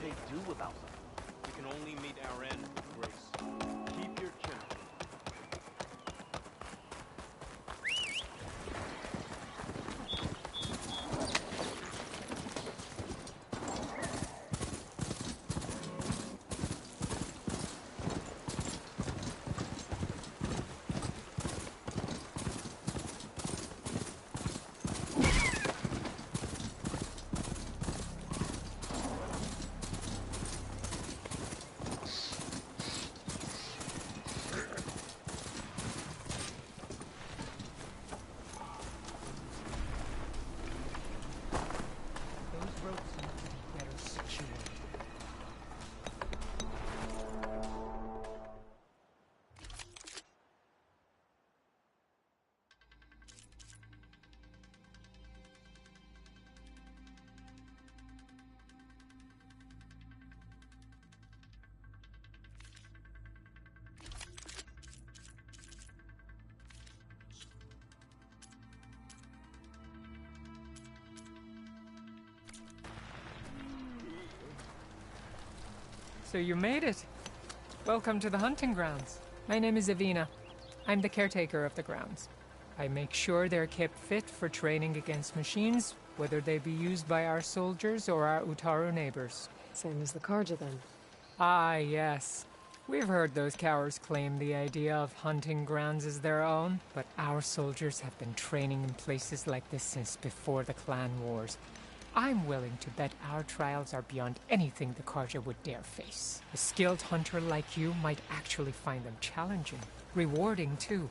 do they do about them? We can only meet our end with grace. Keep your chin up. Those roads seem to be better situated. So you made it. Welcome to the hunting grounds. My name is Avina. I'm the caretaker of the grounds. I make sure they're kept fit for training against machines, whether they be used by our soldiers or our Utaru neighbors. Same as the Karja, then. Ah, yes. We've heard those cowards claim the idea of hunting grounds as their own, but our soldiers have been training in places like this since before the clan wars. I'm willing to bet our trials are beyond anything the Karja would dare face. A skilled hunter like you might actually find them challenging. Rewarding, too.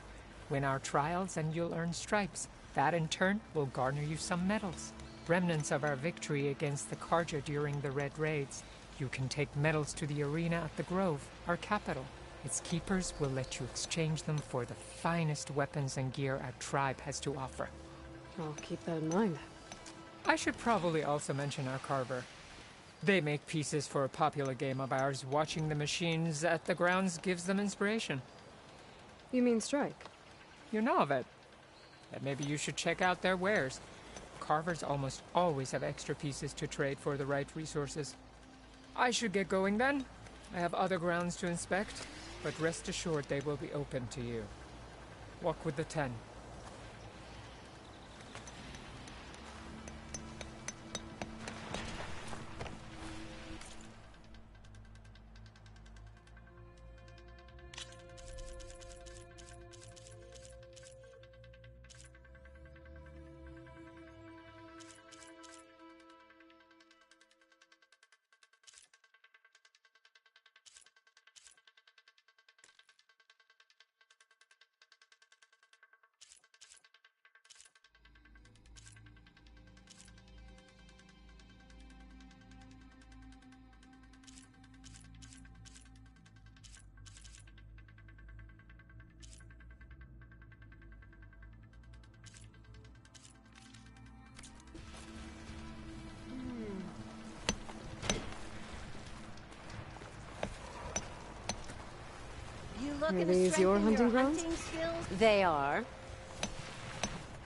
Win our trials and you'll earn stripes. That, in turn, will garner you some medals. Remnants of our victory against the Karja during the Red Raids. You can take medals to the arena at the Grove, our capital. Its keepers will let you exchange them for the finest weapons and gear our tribe has to offer. I'll keep that in mind. I should probably also mention our carver. They make pieces for a popular game of ours. Watching the machines at the grounds gives them inspiration. You mean strike? You know of it. Then maybe you should check out their wares. Carvers almost always have extra pieces to trade for the right resources. I should get going then. I have other grounds to inspect, but rest assured they will be open to you. Walk with the 10. Are these your hunting grounds? They are.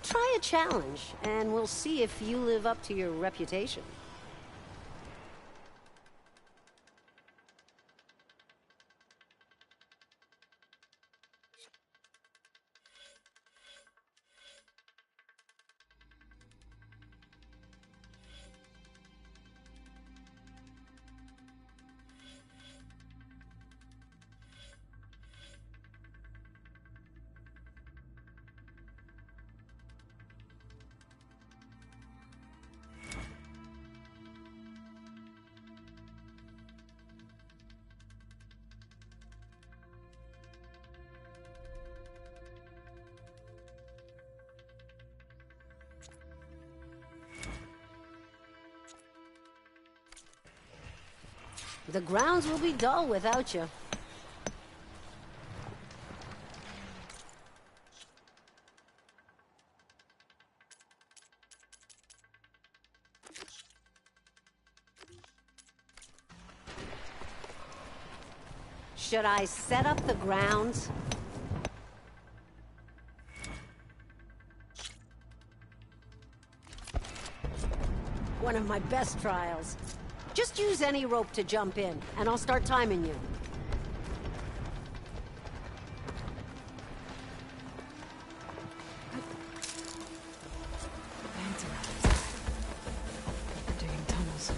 Try a challenge, and we'll see if you live up to your reputation. The grounds will be dull without you. Should I set up the grounds? One of my best trials. Just use any rope to jump in, and I'll start timing you. They're digging tunnels.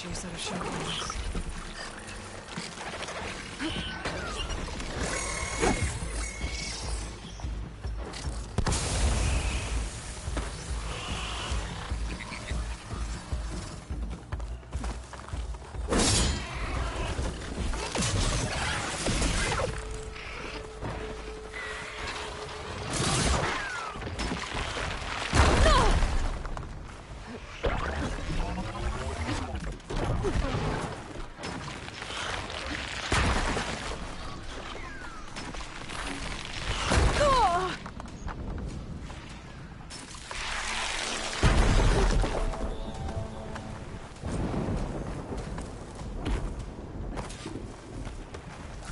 You said a shotgun.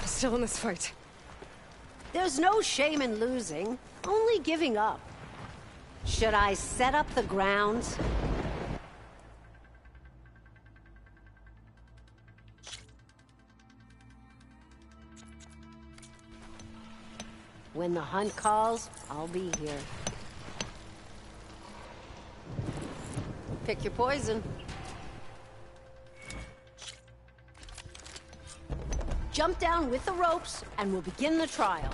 Still in this fight. There's no shame in losing, only giving up. Should I set up the grounds? When the hunt calls, I'll be here. Pick your poison. Jump down with the ropes, and we'll begin the trial.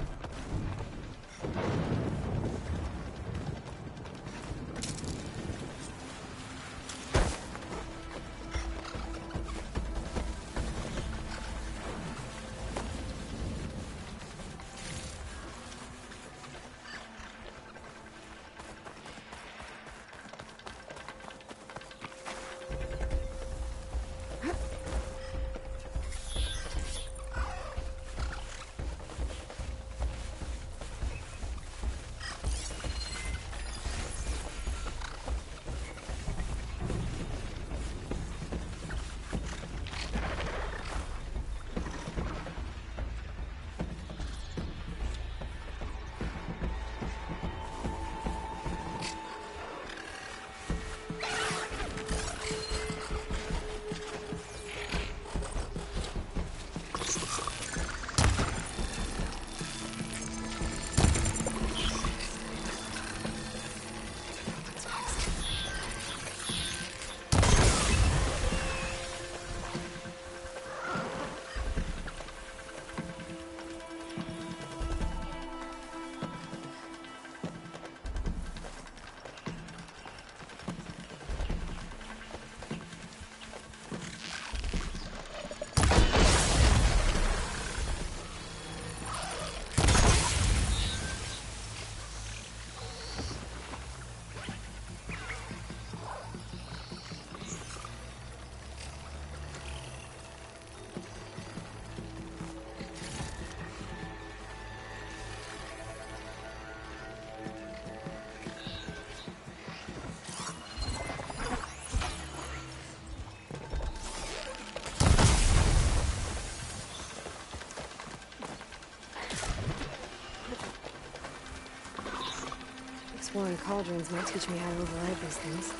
Exploring cauldrons might teach me how to override these things.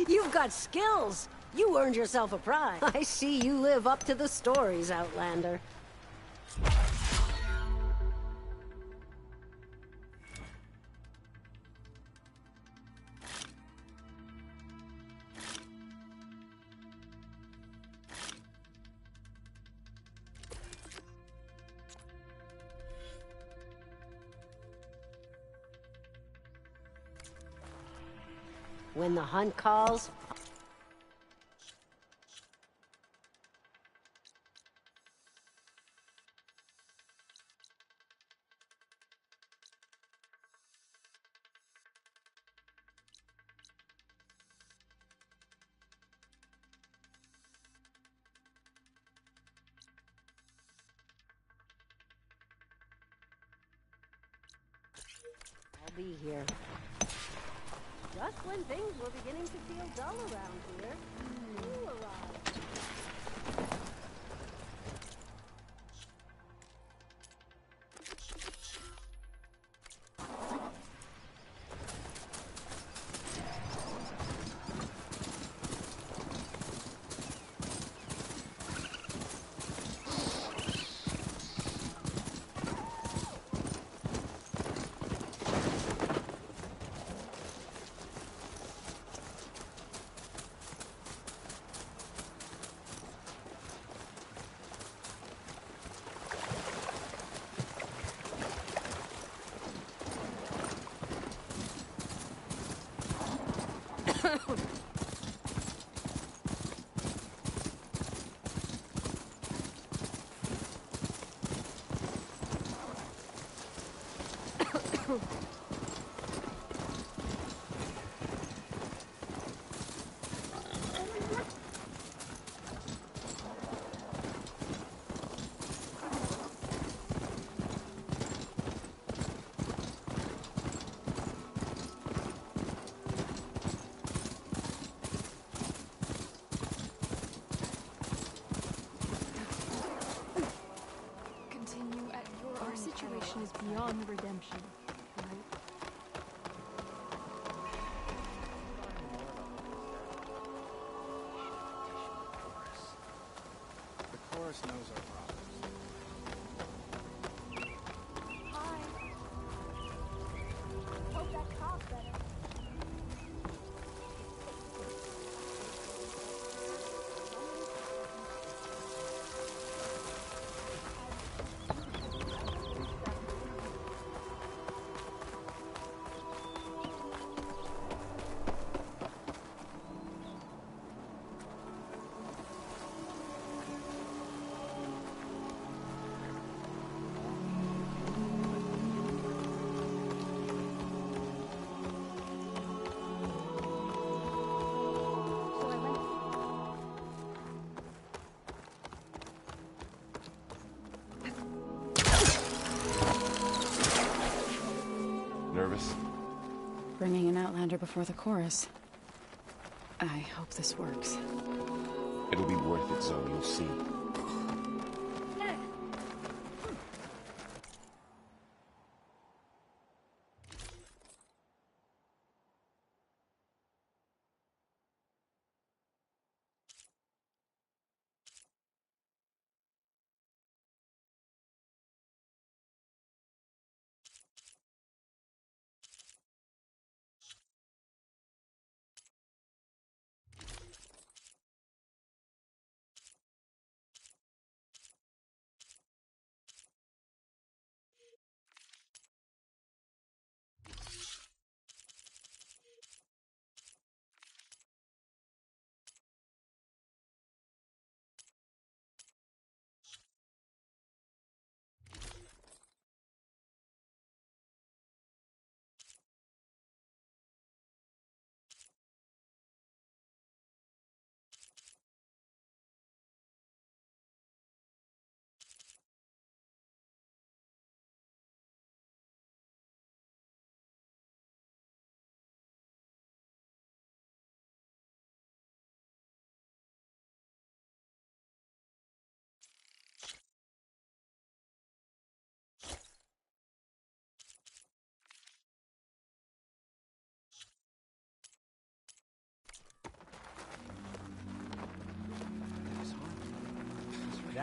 You've got skills. You earned yourself a prize. I see you live up to the stories, Outlander. When the hunt calls, I'll be here. Just when things were beginning to feel dull around here, you arrived. Our situation is beyond redemption, right? The chorus knows our problems. Hi. Hope that cough better. Nervous? Bringing an Outlander before the chorus. I hope this works. It'll be worth it, Zoe, you'll see.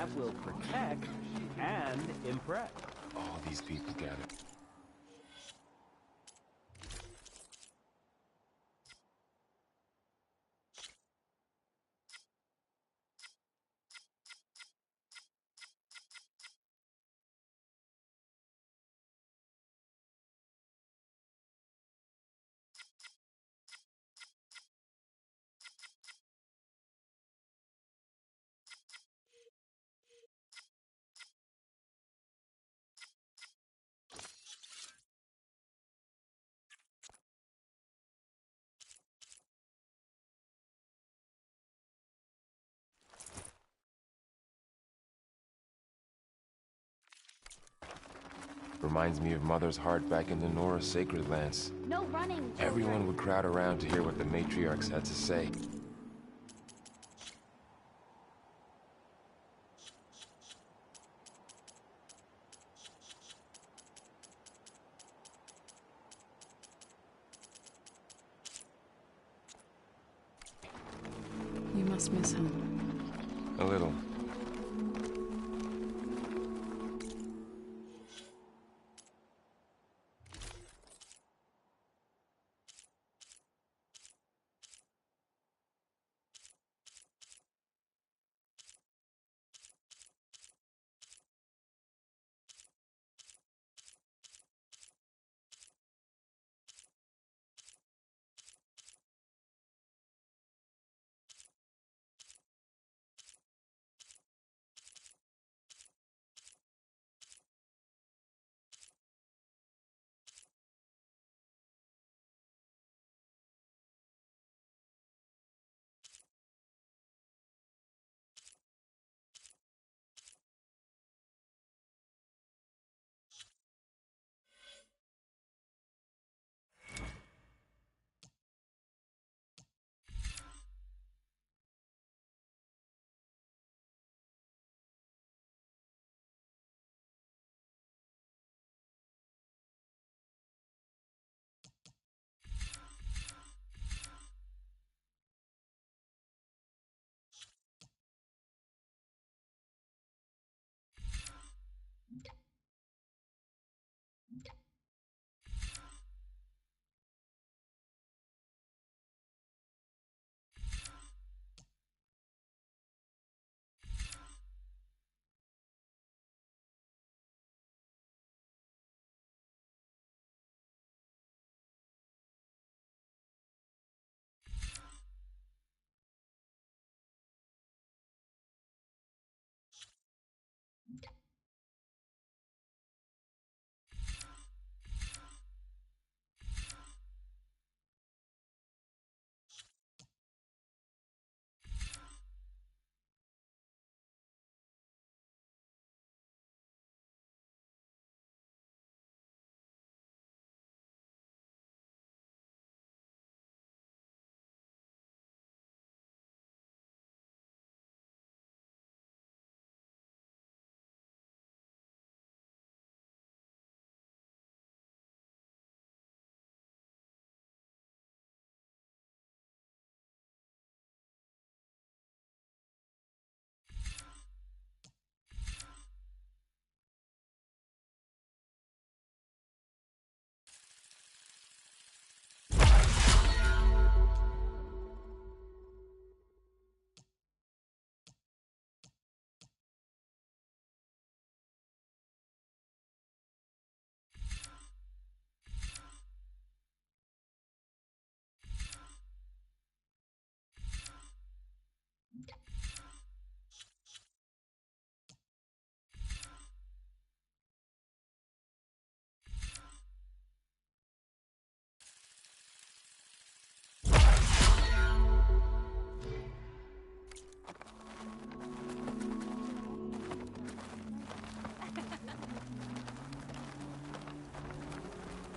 that will protect and impress. All these people gathered. Reminds me of Mother's heart back in the Nora Sacred Lands. No running, children. Everyone would crowd around to hear what the matriarchs had to say. You must miss him. A little.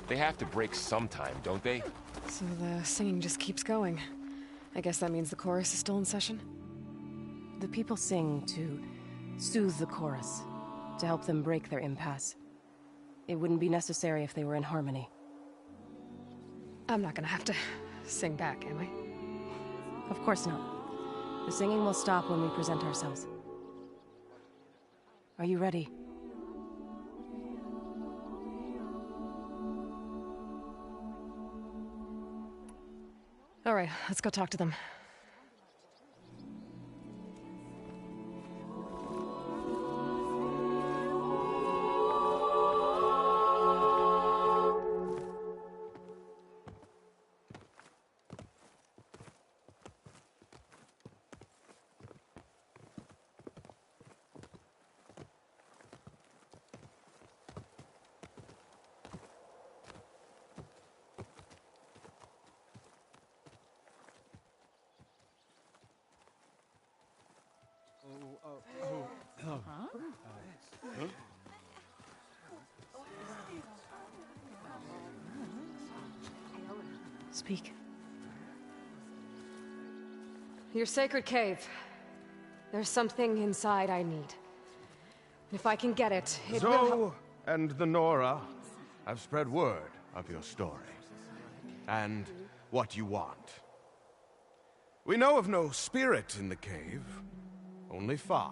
They have to break sometime, don't they? So the singing just keeps going. I guess that means the chorus is still in session? The people sing to soothe the chorus, to help them break their impasse. It wouldn't be necessary if they were in harmony. I'm not gonna have to sing back, am I? Of course not. The singing will stop when we present ourselves. Are you ready? All right, let's go talk to them. Speak. Your sacred cave. There's something inside I need. If I can get it, it will help. Zoe and the Nora have spread word of your story. And what you want. We know of no spirit in the cave. Only Fa,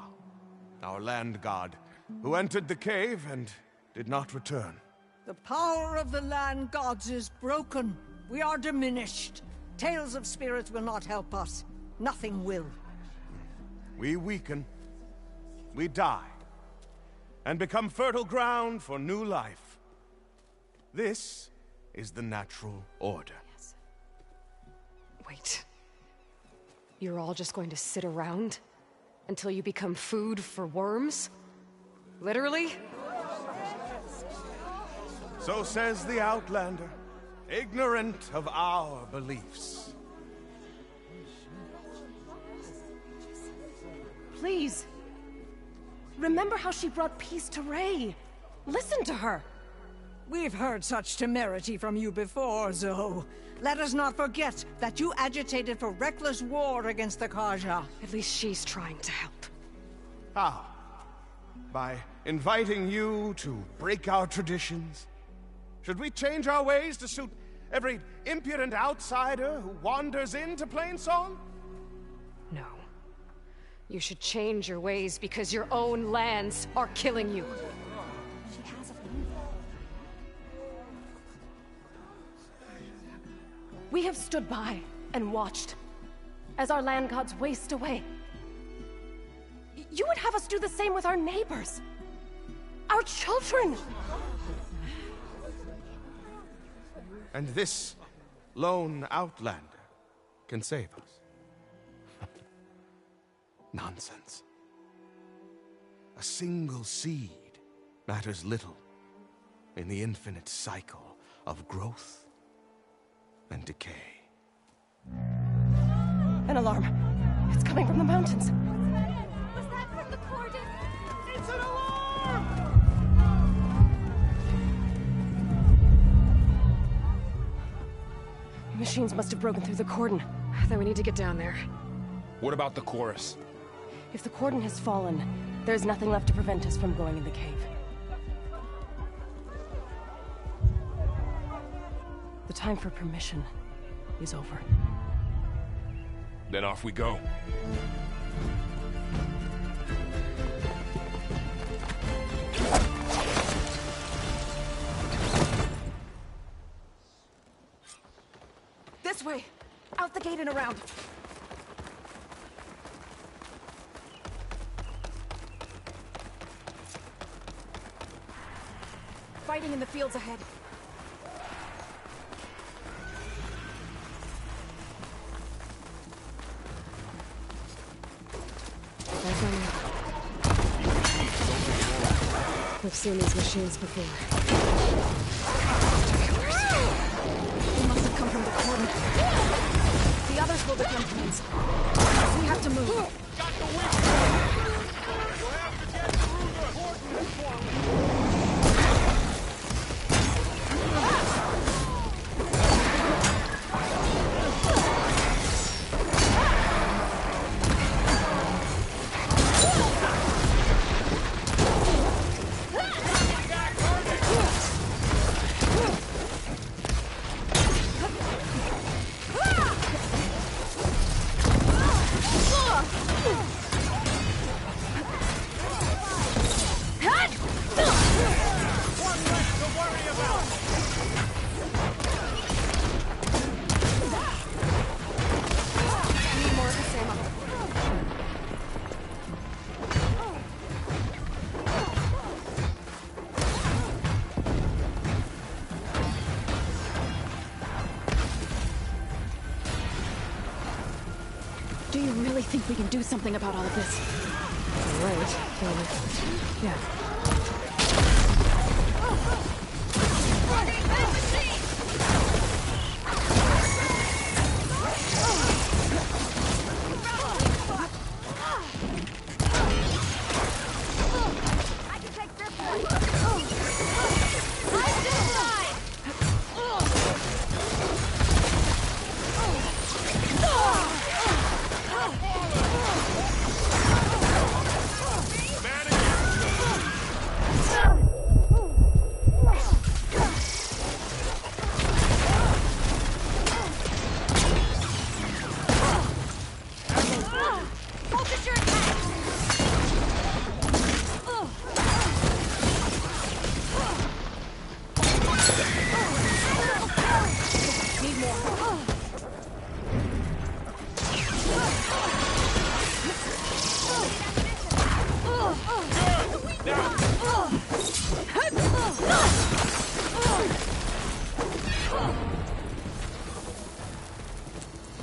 our land god, who entered the cave and did not return. The power of the land gods is broken. We are diminished. Tales of spirits will not help us. Nothing will. We weaken. We die. And become fertile ground for new life. This is the natural order. Yes. Wait. You're all just going to sit around? Until you become food for worms? Literally? So says the Outlander, ignorant of our beliefs. Please. Remember how she brought peace to Ray. Listen to her. We've heard such temerity from you before, Zoe. Let us not forget that you agitated for reckless war against the Kaja. At least she's trying to help. How? By inviting you to break our traditions? Should we change our ways to suit every impudent outsider who wanders into Plainsong? No. You should change your ways because your own lands are killing you. We have stood by and watched as our land gods waste away. You would have us do the same with our neighbors, our children. And this lone outlander can save us. Nonsense. A single seed matters little in the infinite cycle of growth and decay. An alarm. It's coming from the mountains. Was that from the Cordon? It's an alarm! The machines must have broken through the cordon. Then we need to get down there. What about the chorus? If the cordon has fallen, there's nothing left to prevent us from going in the cave. The time for permission is over. Then off we go. This way! Out the gate and around! Fighting in the fields ahead. We've seen these machines before. They must have come from the cordon. The others will become friends. We have to move. Got the wind! We'll have to get through the cordon. Do you really think we can do something about all of this? Right, yeah. I can take this one. Right this side. Focus your attack. Need more.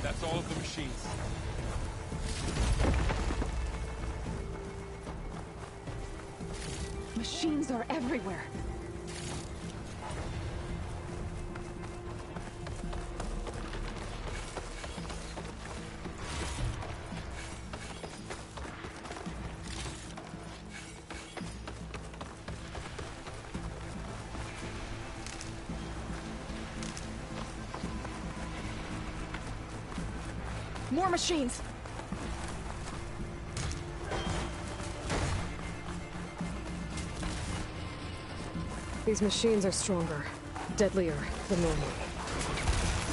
That's all of the machines. Machines are everywhere. More machines! These machines are stronger, deadlier than normal.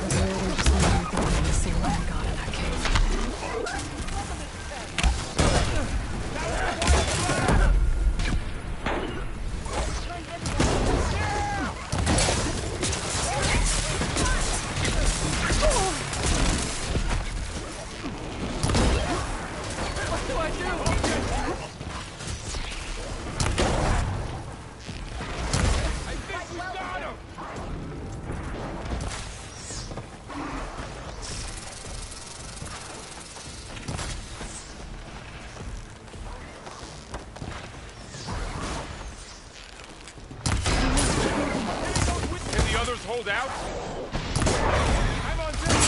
Was there even just one thing to see what I got in that cave? Hold out. I'm on deck.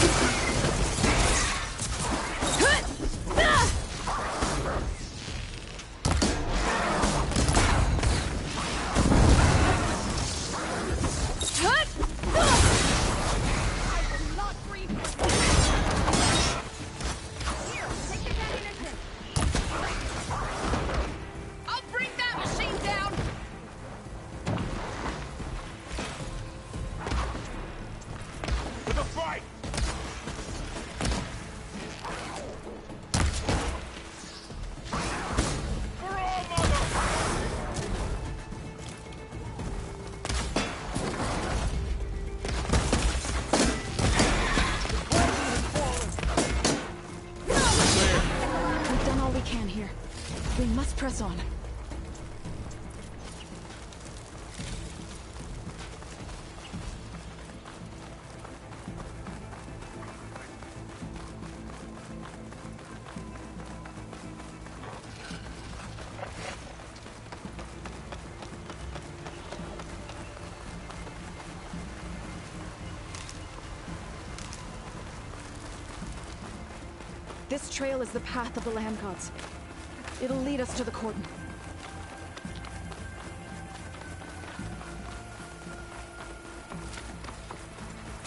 We must press on. This trail is the path of the land gods. It'll lead us to the cordon.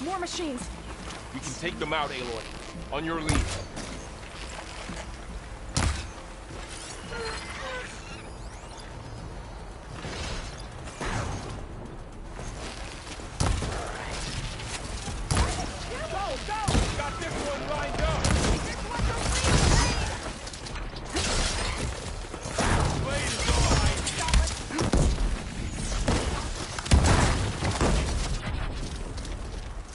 More machines! We can take them out, Aloy. On your lead. Got this one lined up!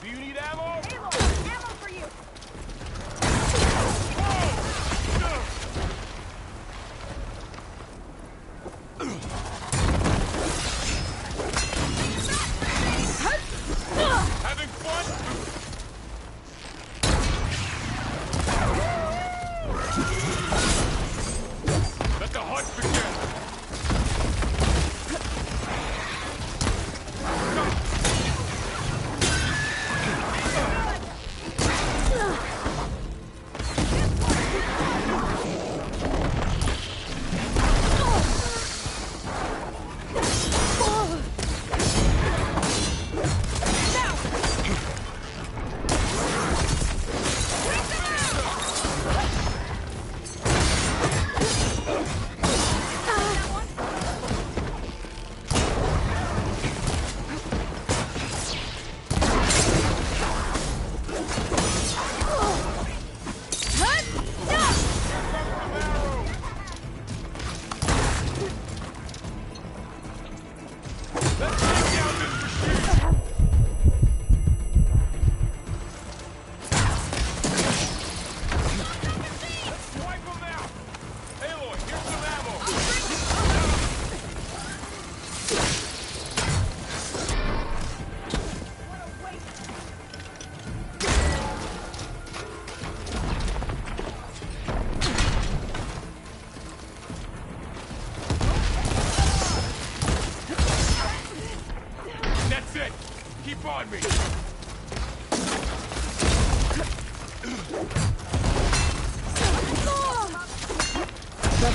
Do you need ammo? Ammo for you!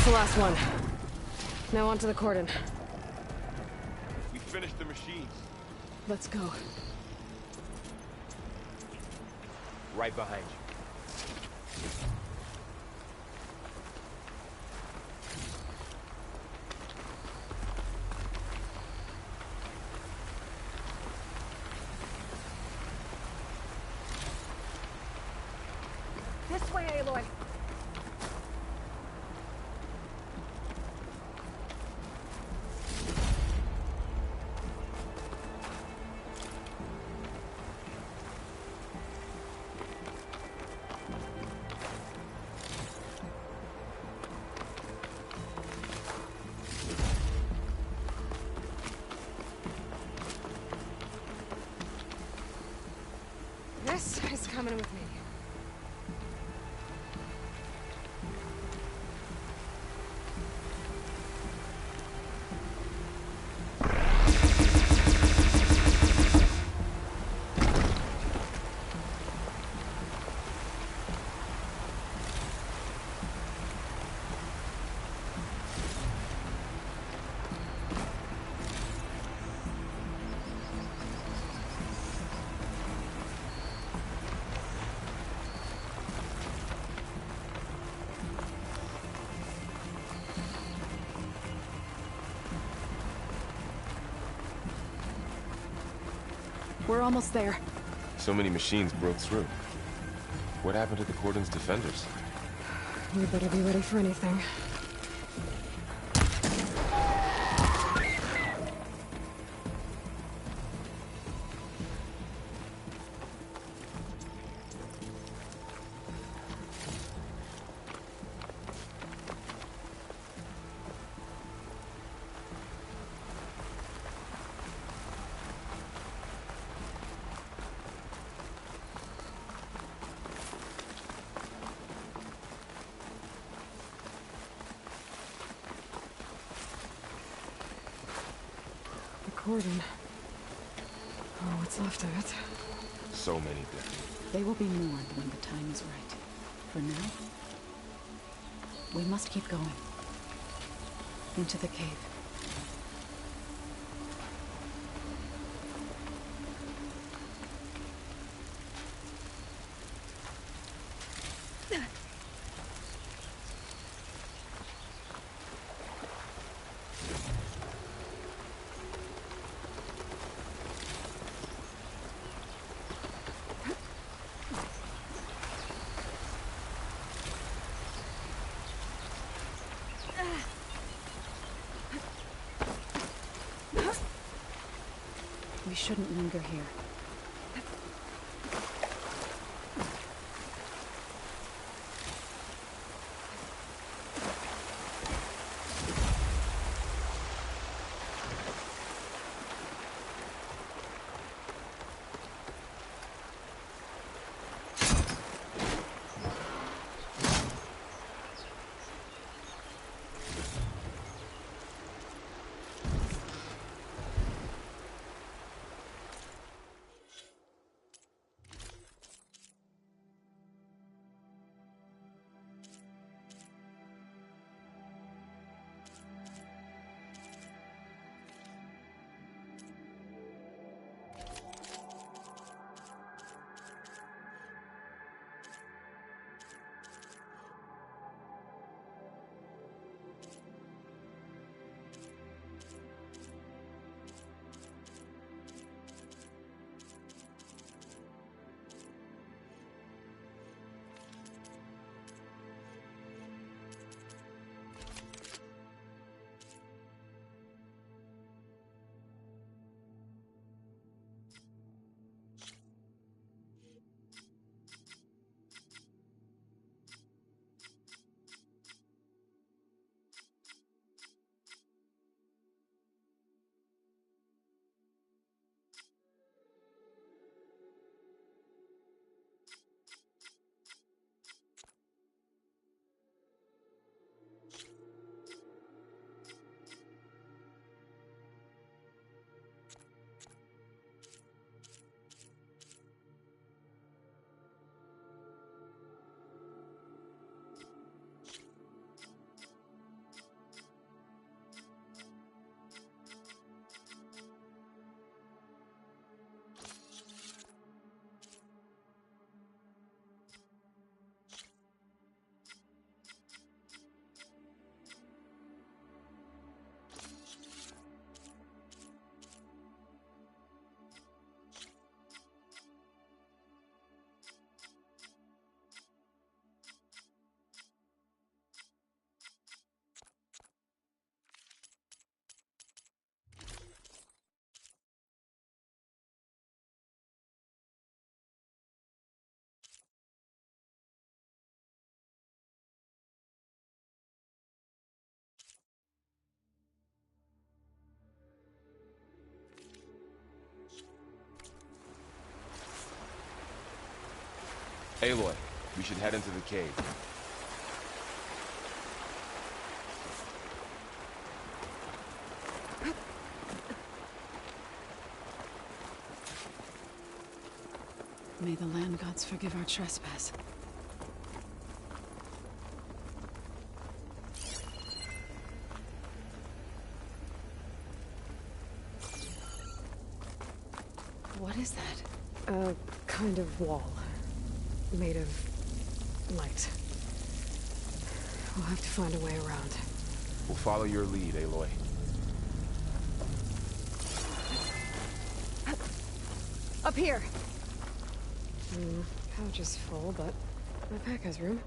the last one. Now onto the cordon. We finished the machines. Let's go. Right behind you. This way, Aloy. This is coming with me. We're almost there. So many machines broke through. What happened to the Cordon's defenders? We better be ready for anything. Cordon. Oh, what's left of it? So many dead. They will be mourned when the time is right. For now, we must keep going. Into the cave. We shouldn't linger here. Aloy, we should head into the cave. May the land gods forgive our trespass. What is that? A kind of wall. Made of light. We'll have to find a way around. We'll follow your lead, Aloy. Up here! Pouch is full, but my pack has room.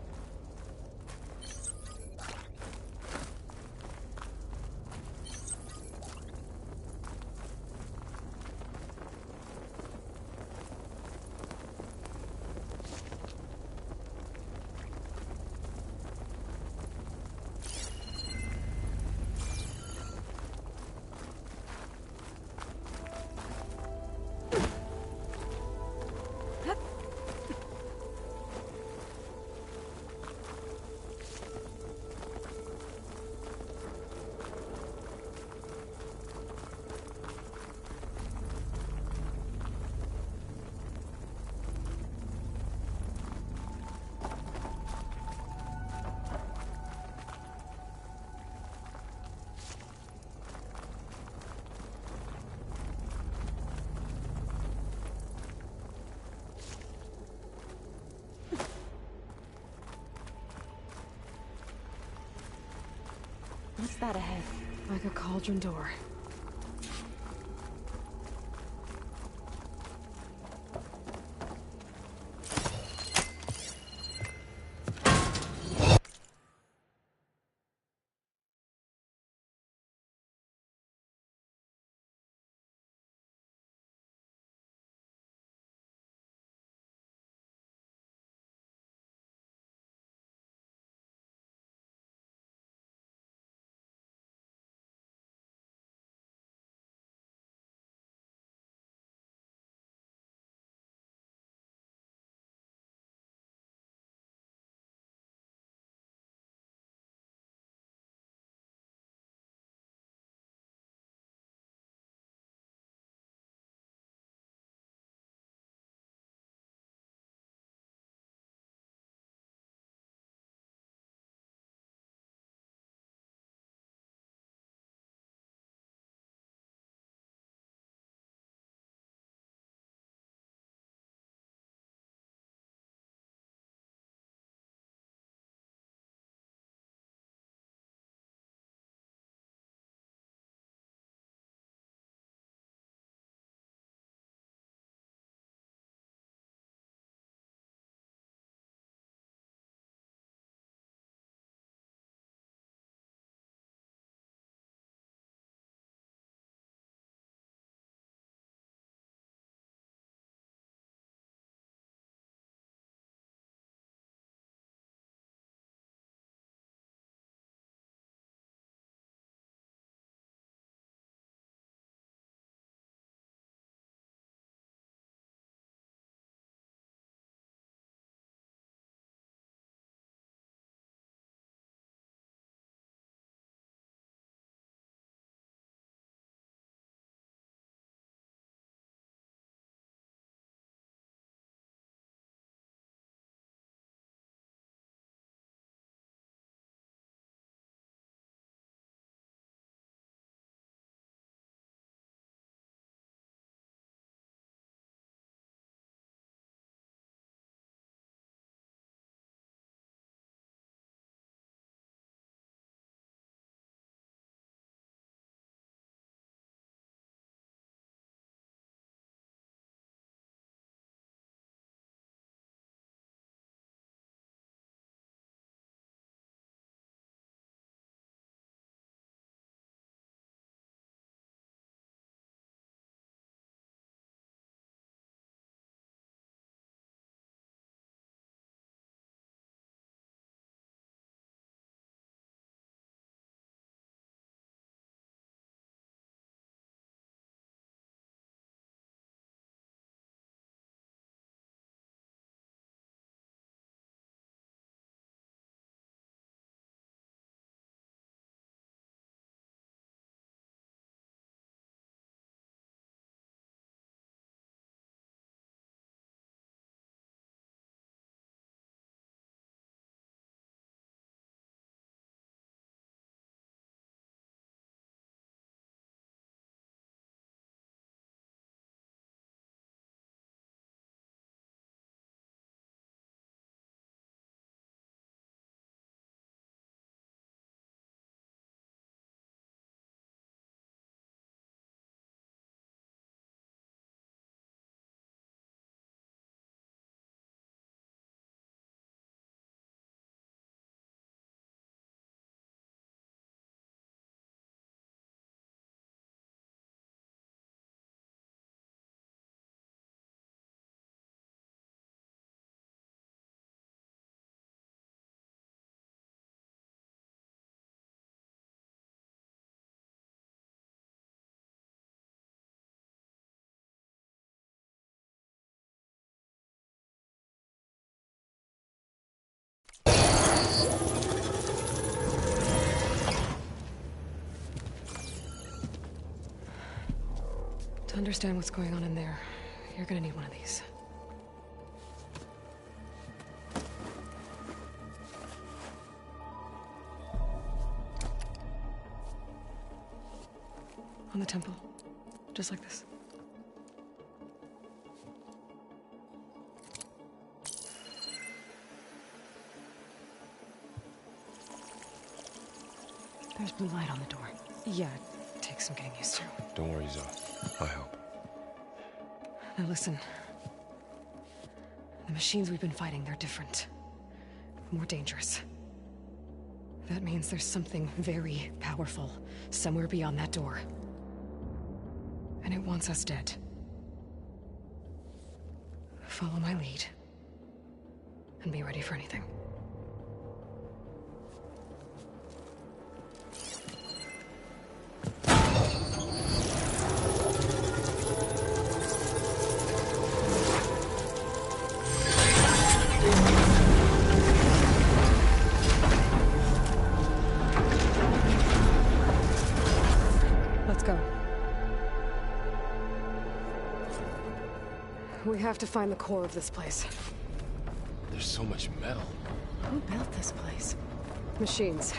What's that ahead? Like a cauldron door. understand what's going on in there, you're gonna need one of these. On the temple. Just like this. There's blue light on the door. Yeah, it takes some getting used to. Don't worry, Zoe. I help. Now listen. The machines we've been fighting, they're different. More dangerous. That means there's something very powerful somewhere beyond that door. And it wants us dead. Follow my lead. And be ready for anything. Let's go. We have to find the core of this place. There's so much metal. Who built this place? Machines.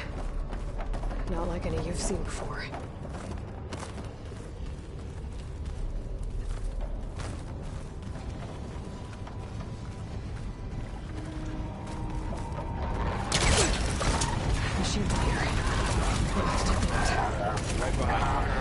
Not like any you've seen before. Machines here. We'll have to take them out. Right behind you.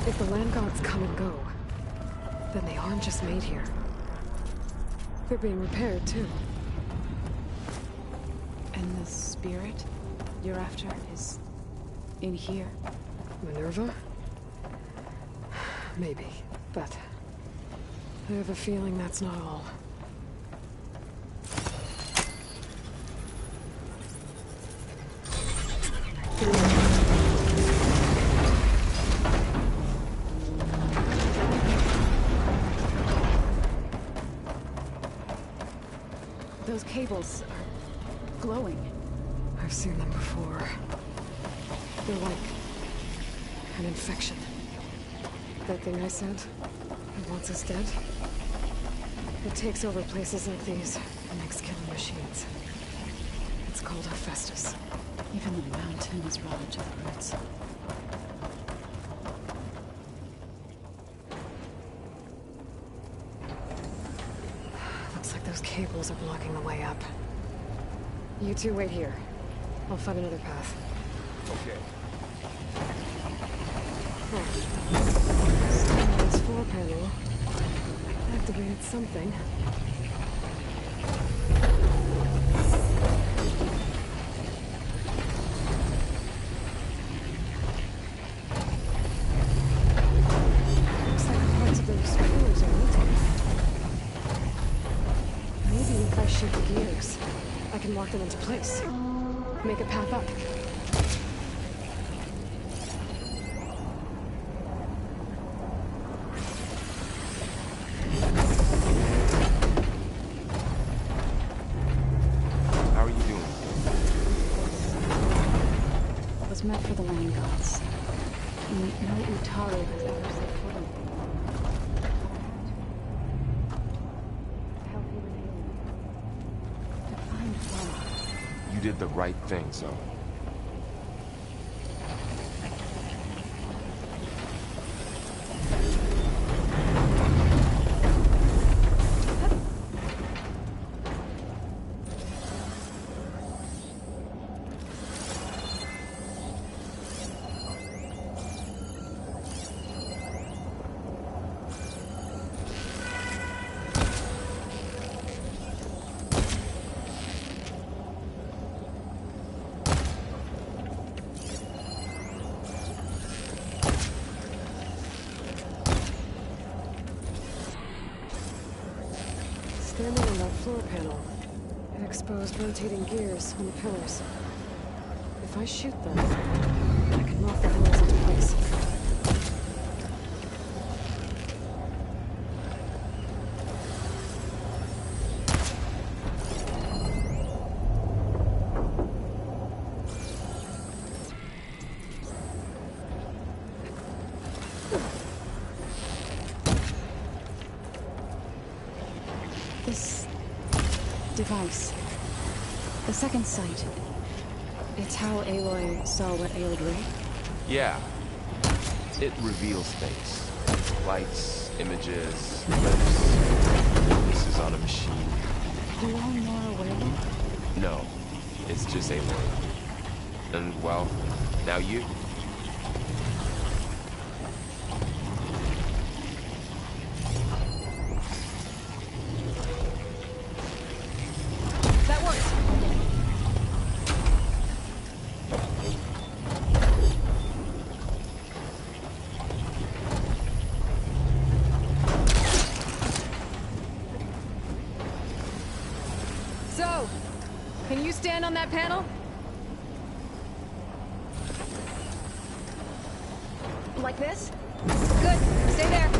If the land gods come and go, then they aren't just made here. They're being repaired, too. And the spirit you're after is in here? Minerva? Maybe, but I have a feeling that's not all. Those cables are glowing. I've seen them before. They're like an infection. That thing I said, it wants us dead. It takes over places like these and makes killing machines. It's called Hephaestus. Even the mountain is rotten to the roots. Looks like those cables are blocking the way up. You two wait here. I'll find another path. Okay. This 4 panel activated something. Looks like parts of those screws are rotating. Maybe if I shoot the gears, I can lock them into place. Make a path up. was meant for the land gods. No Utaru has ever set foot on it. To help you and Aloy. To find Flora. You did the right thing, Zoe. Standing on that floor panel, it exposed rotating gears on the pillars. If I shoot them, I can lock the pillars into place. This device, the second sight, it's how Aloy saw what ailed Ray? Yeah. It reveals things. Lights, images, clips. This is on a machine. Alone Nora Wayland? No. It's just Aloy. And, well, now you. So, can you stand on that panel? Like this? Good. Stay there.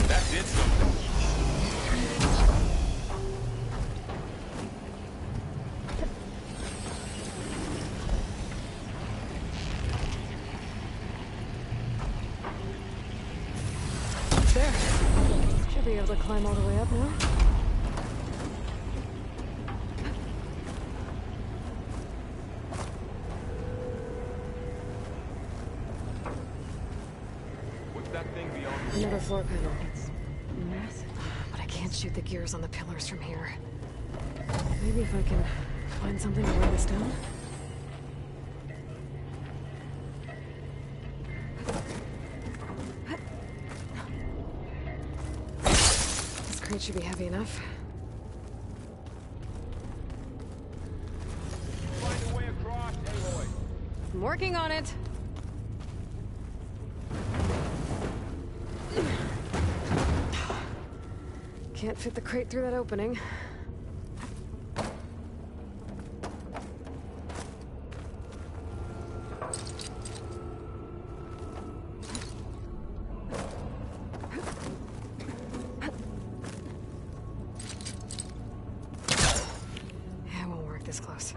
That did something. There. Should be able to climb all the way up now. What's that thing beyond? Another floor panel. It's massive. But I can't shoot the gears on the pillars from here. Maybe if I can find something to weigh this down? This crate should be heavy enough. Find a way across, Aloy. I'm working on it. Can't fit the crate through that opening. Yeah, it won't work this close.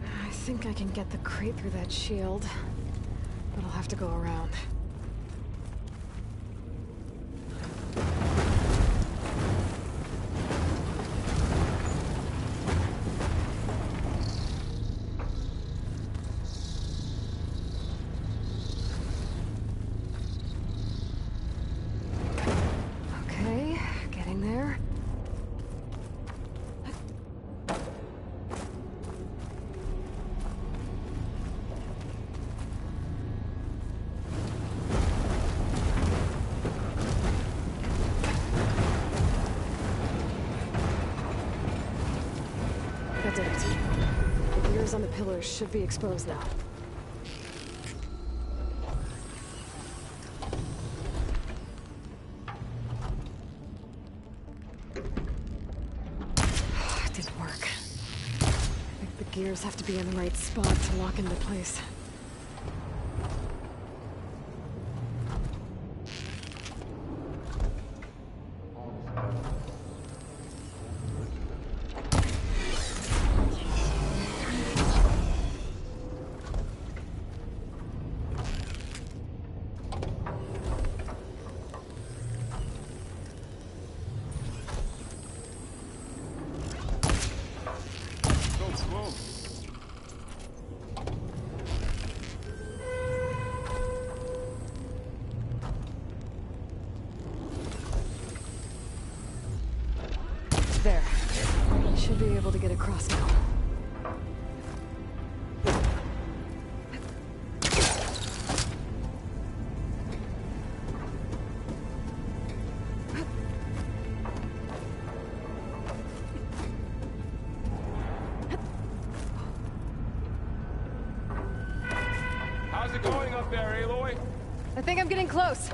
I think I can get the crate through that shield, but I'll have to go around. Okay, getting there. That did it. The gears on the pillars should be exposed now. gears have to be in the right spot to lock into place. There. Should be able to get across now. How's it going up there, Aloy? I think I'm getting close.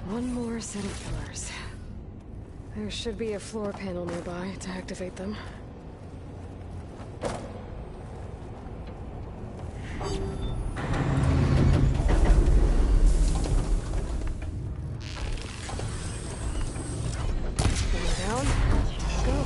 One more set of pillars. There should be a floor panel nearby to activate them. Going down. Go.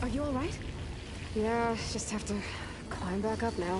Are you alright? Yeah, just have to climb back up now.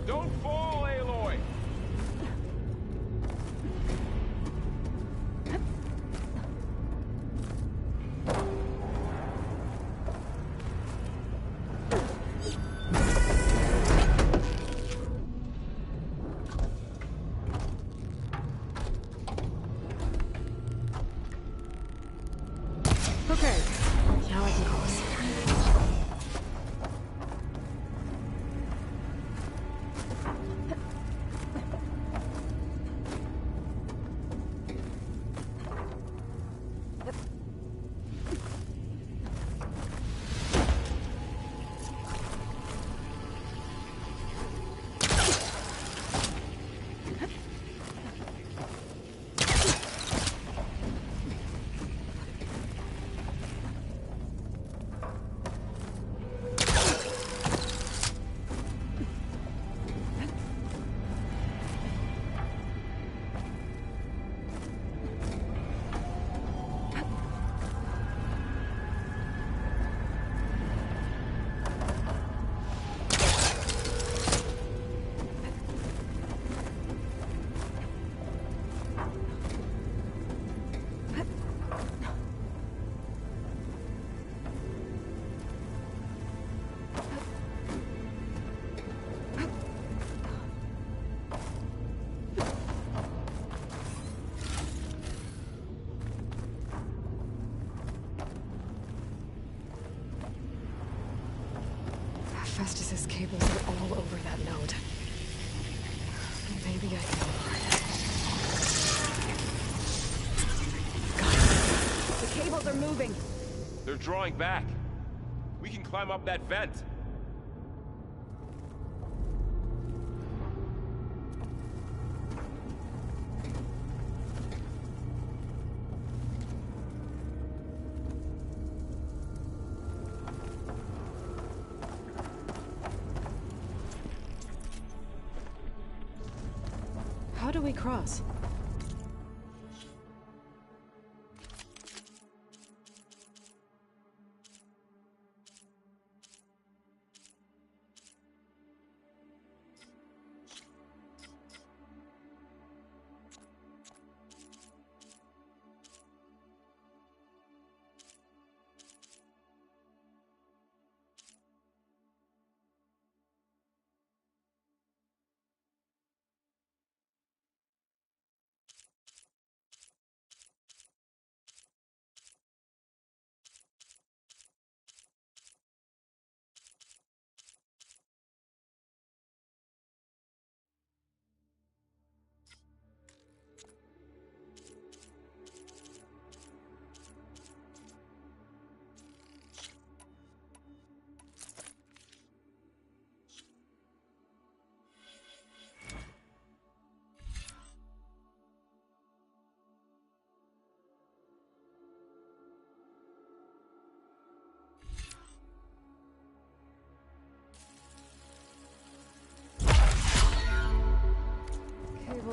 Don't fall, Aloy! Okay, now I can cross. Festus's cables are all over that node. Maybe I can... Got it. The cables are moving. They're drawing back. We can climb up that vent. How do we cross?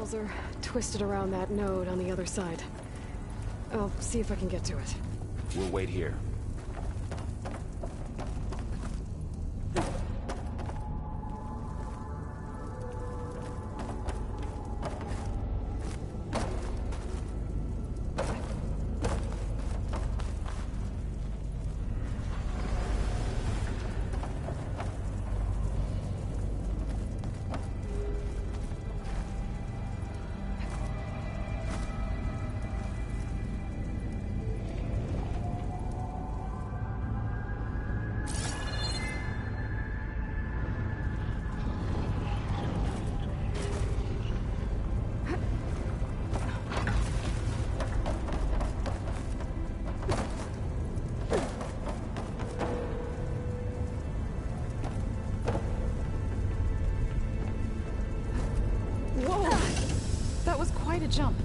tunnels are twisted around that node on the other side. I'll see if I can get to it. We'll wait here. That was quite a jump.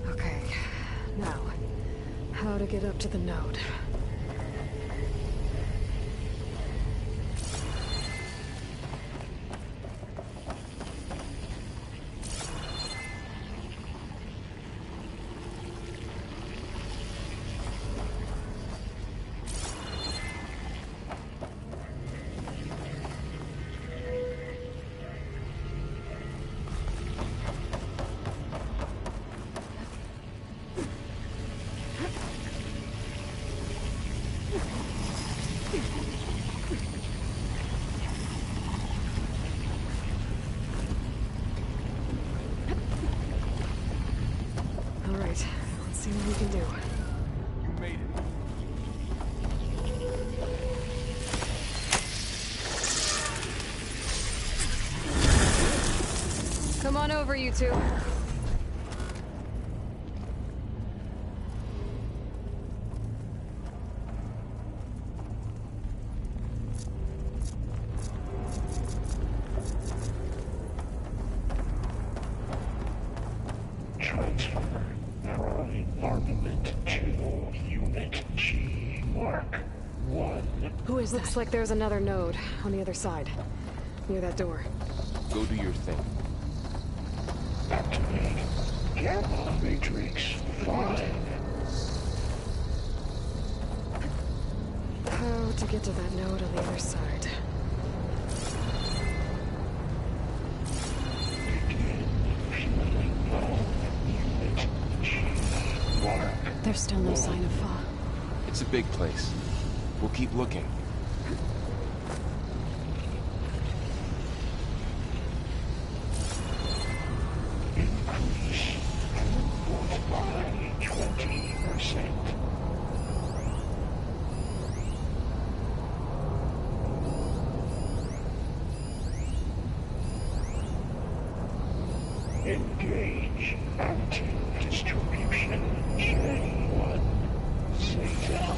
Okay, now, how to get up to the node? Alright, let's see what we can do. You made it. Come on over, you two. Transfer Prime Armament to Unit G Mark 1. Who is that? Looks like there's another node on the other side, near that door. Go do your thing. Activate Gamma Matrix 5. How to get to that node on the other side? Begin fueling up Unit G Mark. There's still no sign of Fa. It's a big place. We'll keep looking. Increase throughput by 20%. Engage active distribution J1 Zeta.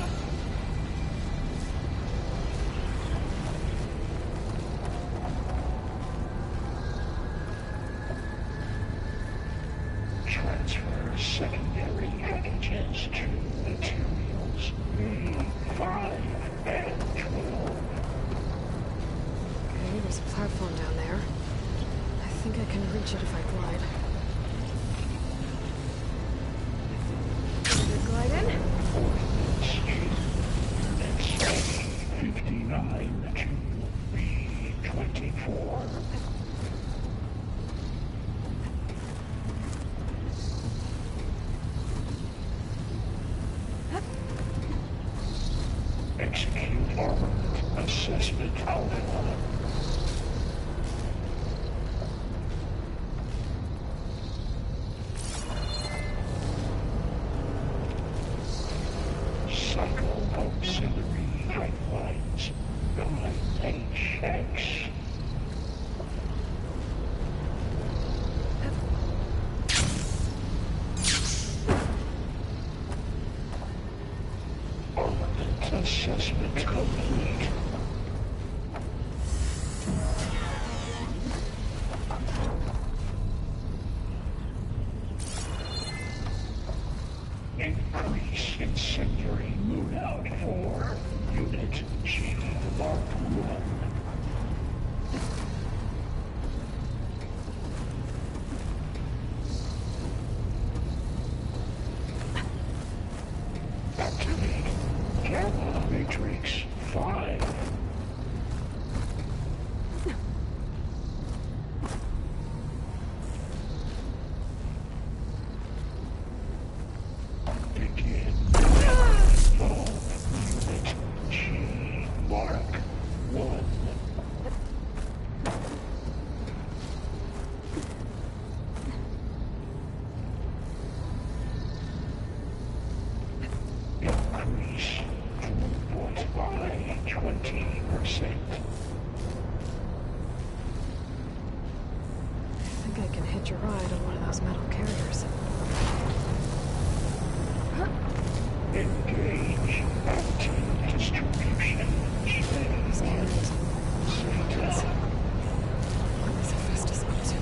Transfer secondary packages to materials B5 and 12. Okay, there's a platform down there. I think I can reach it if I glide. Glide in? Next 59 to B24. Execute armament assessment alpha. Cycle auxiliary pipelines 9HX. Armament assessment complete. Part 1. Activate Gamma Matrix 5. Begin. Fall. Unit G. Mark 1. Increase throughput by 20%. I think I can hitch a ride on one of those metal carriers. Engage anti-distribution These carriers are weapons. What is Hephaestus up to?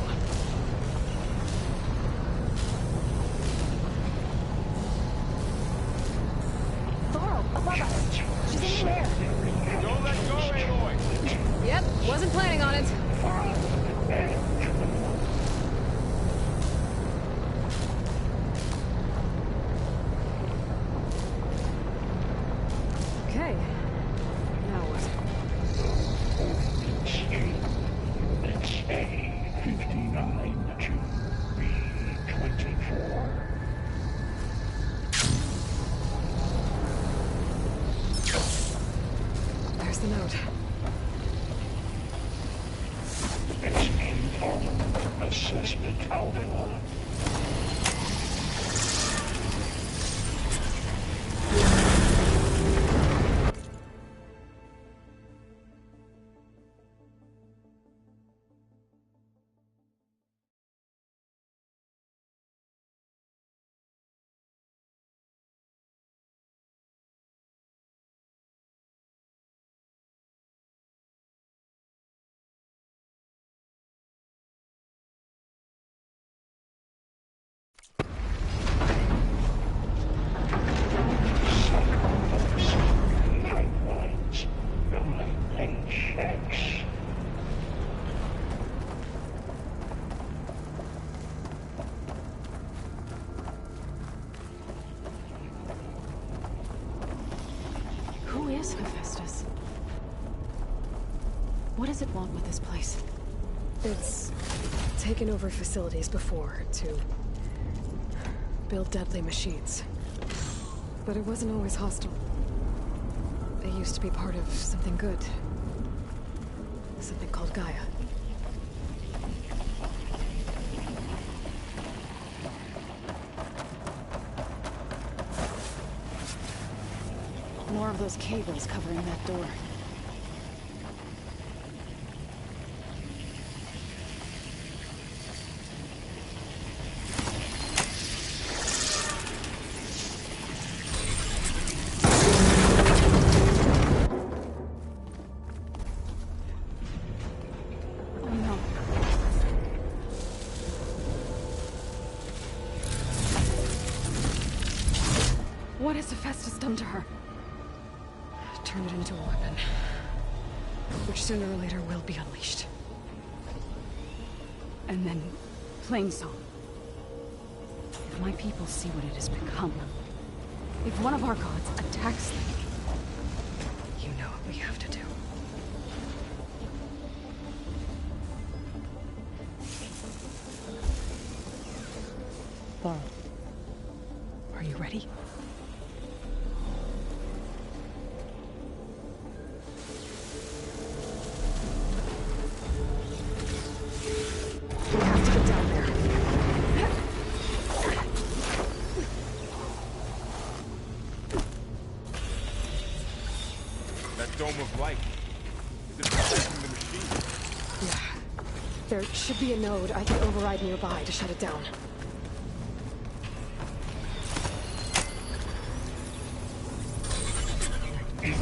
Thorl, above us. She's in the air. Don't let go, Aloy! Yep, wasn't planning on it. Okay. Now what? Units A59 to B24. There's the note. Execute armament assessment alpha. Pipelines 9HX. Who is Hephaestus? What does it want with this place? It's taken over facilities before to build deadly machines. But it wasn't always hostile. It used to be part of something good. Something called Gaia. More of those cables covering that door. Oh no. What has Hephaestus done to her? Turned it into a weapon, which sooner or later will be unleashed. And then Plainsong. If my people see what it has become, if one of our gods attacks them, You know what we have to do. Laurel, are you ready? We have to get down there. That dome of light. Is it protecting the machine? Yeah. There should be a node I can override nearby to shut it down. Here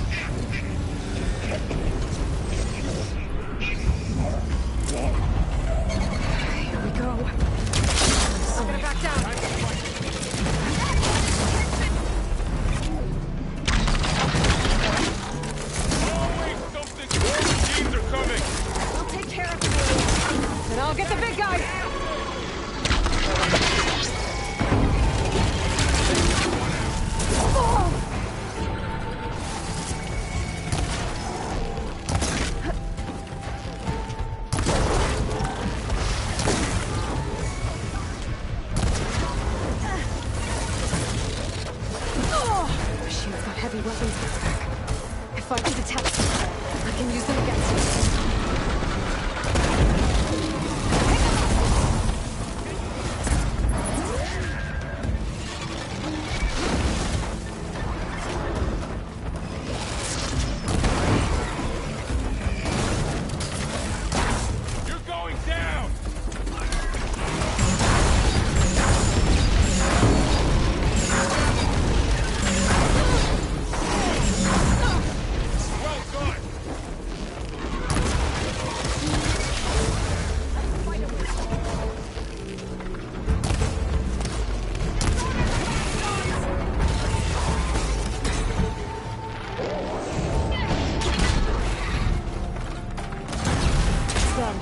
we go. I'm gonna back down. Always something the big guy! Machine's got heavy weapons in its back. If I can detect them, I can use them against it. You're going down! Well done! It's done.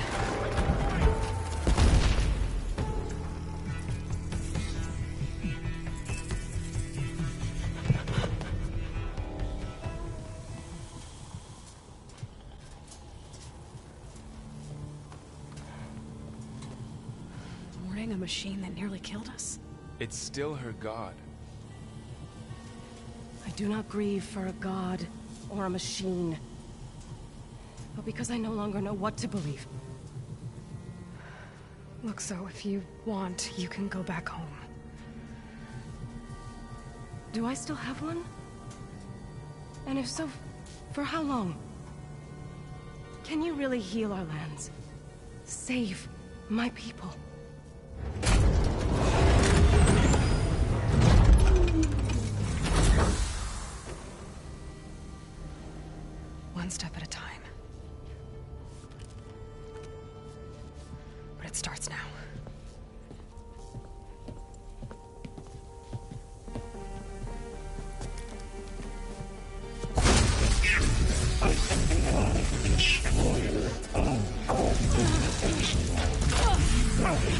Thwarting a machine that nearly killed us? It's still her god. I do not grieve for a god or a machine, but because I no longer know what to believe. Look, so if you want, you can go back home. Do I still have one? And if so, for how long? Can you really heal our lands? Save my people? One step at a time. But it starts now.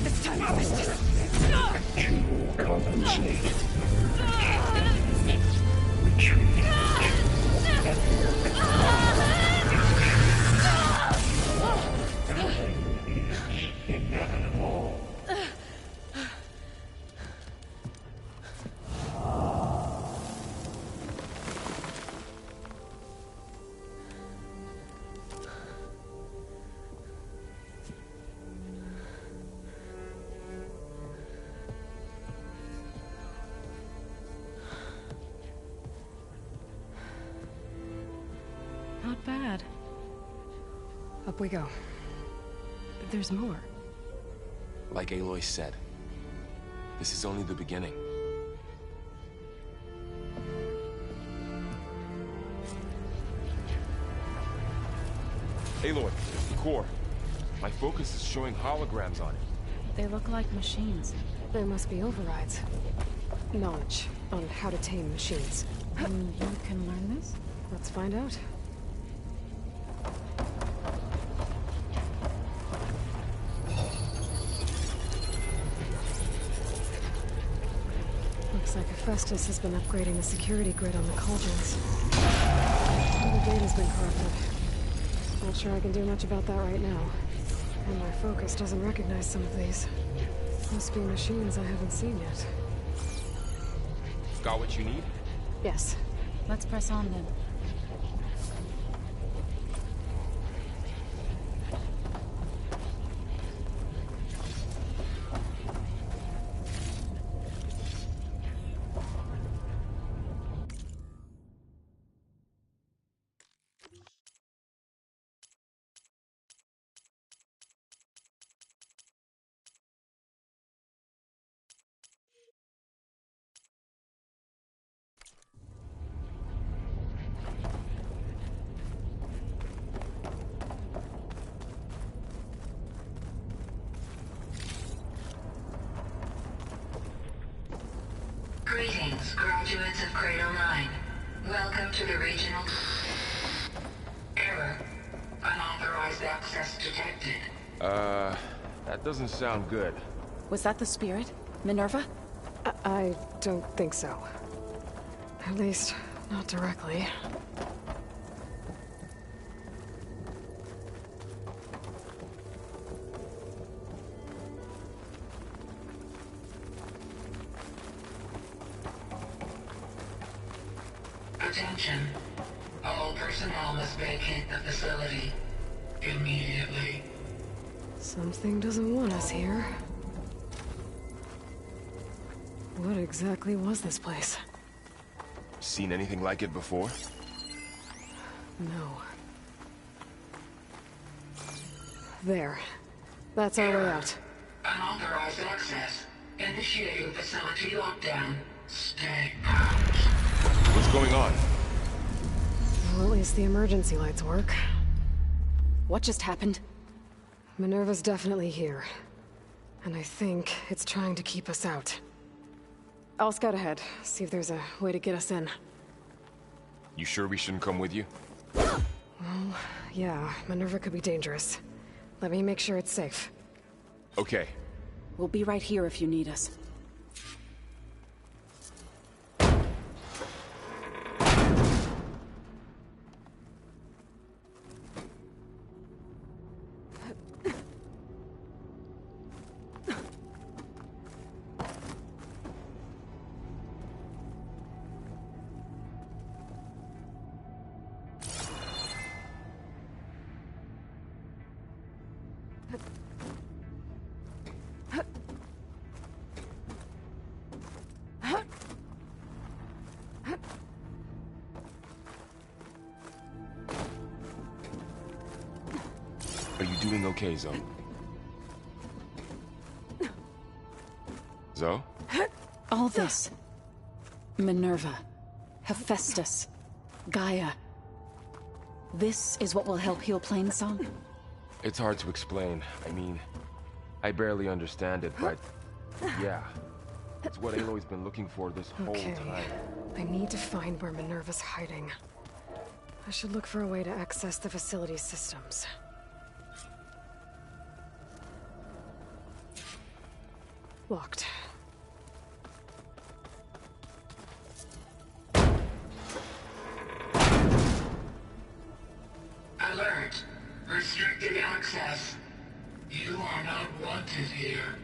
It's time to justice. To compensate. Retreat. Inevitable. Not bad. Up we go. There's more. Like Aloy said, this is only the beginning. Aloy, the core. My focus is showing holograms on it. They look like machines. There must be overrides. Knowledge on how to tame machines. And you can learn this? Let's find out. Looks like Hephaestus has been upgrading the security grid on the cauldrons. All the data's been corrupted. Not sure I can do much about that right now. And my focus doesn't recognize some of these. Must be machines I haven't seen yet. Got what you need? Yes. Let's press on then. Greetings, graduates of Cradle 9. Welcome to the regional... Error. Unauthorized access detected. That doesn't sound good. Was that the spirit? Minerva? I don't think so. At least, not directly. Attention. All personnel must vacate the facility immediately. Something doesn't want us here. What exactly was this place? Seen anything like it before? No. There. That's our way out. Unauthorized access. Initiating facility lockdown. Stay out. What's going on? Well, at least the emergency lights work. What just happened? Minerva's definitely here. And I think it's trying to keep us out. I'll scout ahead, see if there's a way to get us in. You sure we shouldn't come with you? Well, yeah, Minerva could be dangerous. Let me make sure it's safe. Okay. We'll be right here if you need us. Are you doing okay, Zoe? Zoe? All this. Minerva. Hephaestus. Gaia. This is what will help heal Plainsong? It's hard to explain. I mean, I barely understand it, but yeah. It's what Aloy's been looking for this whole time. I need to find where Minerva's hiding. I should look for a way to access the facility's systems. Locked. Alert. Restricted access. You are not wanted here.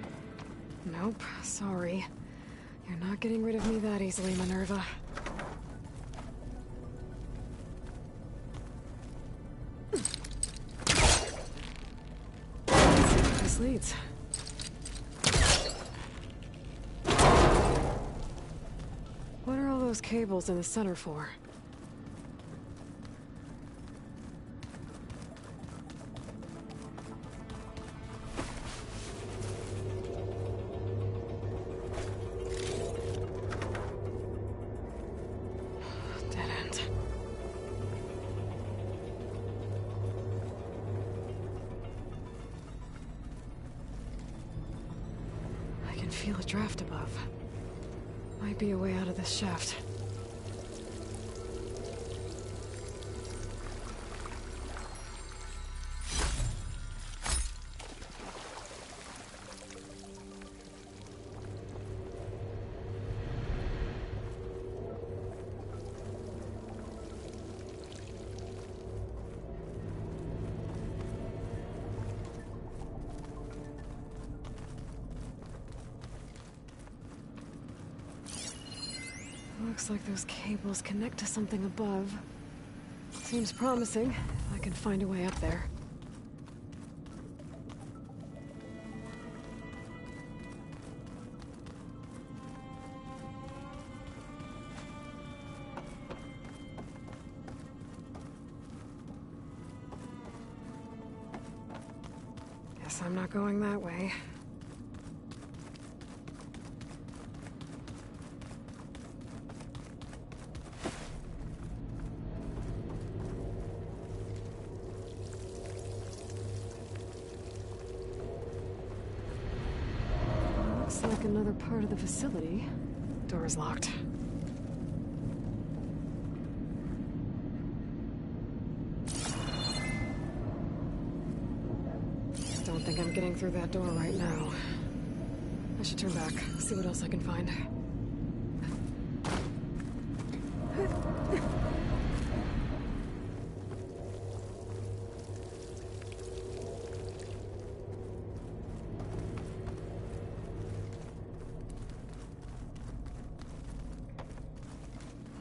Nope, sorry. You're not getting rid of me that easily, Minerva. Let's see where this leads. What are all those cables in the center for? Dead end. I can feel a draft above. Might be a way out of this shaft. Looks like those cables connect to something above. Seems promising, if I can find a way up there. Guess I'm not going that way. Looks like another part of the facility. Door's locked. Don't think I'm getting through that door right now. I should turn back, see what else I can find.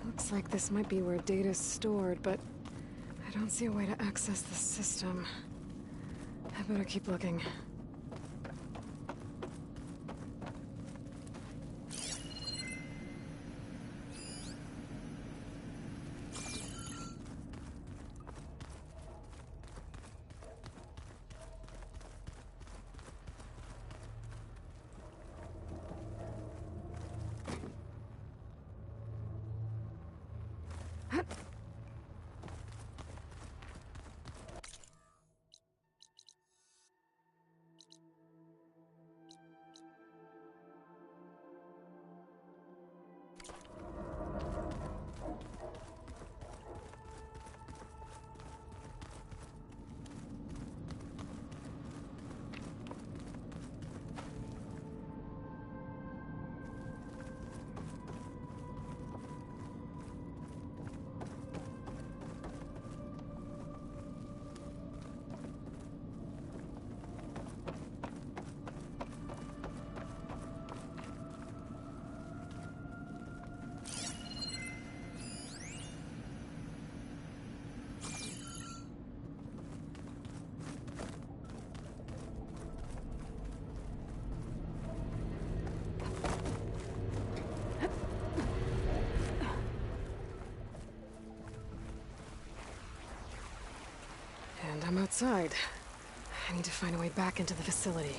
Looks like this might be where data's stored, but I don't see a way to access the system. I better keep looking. And I'm outside. I need to find a way back into the facility.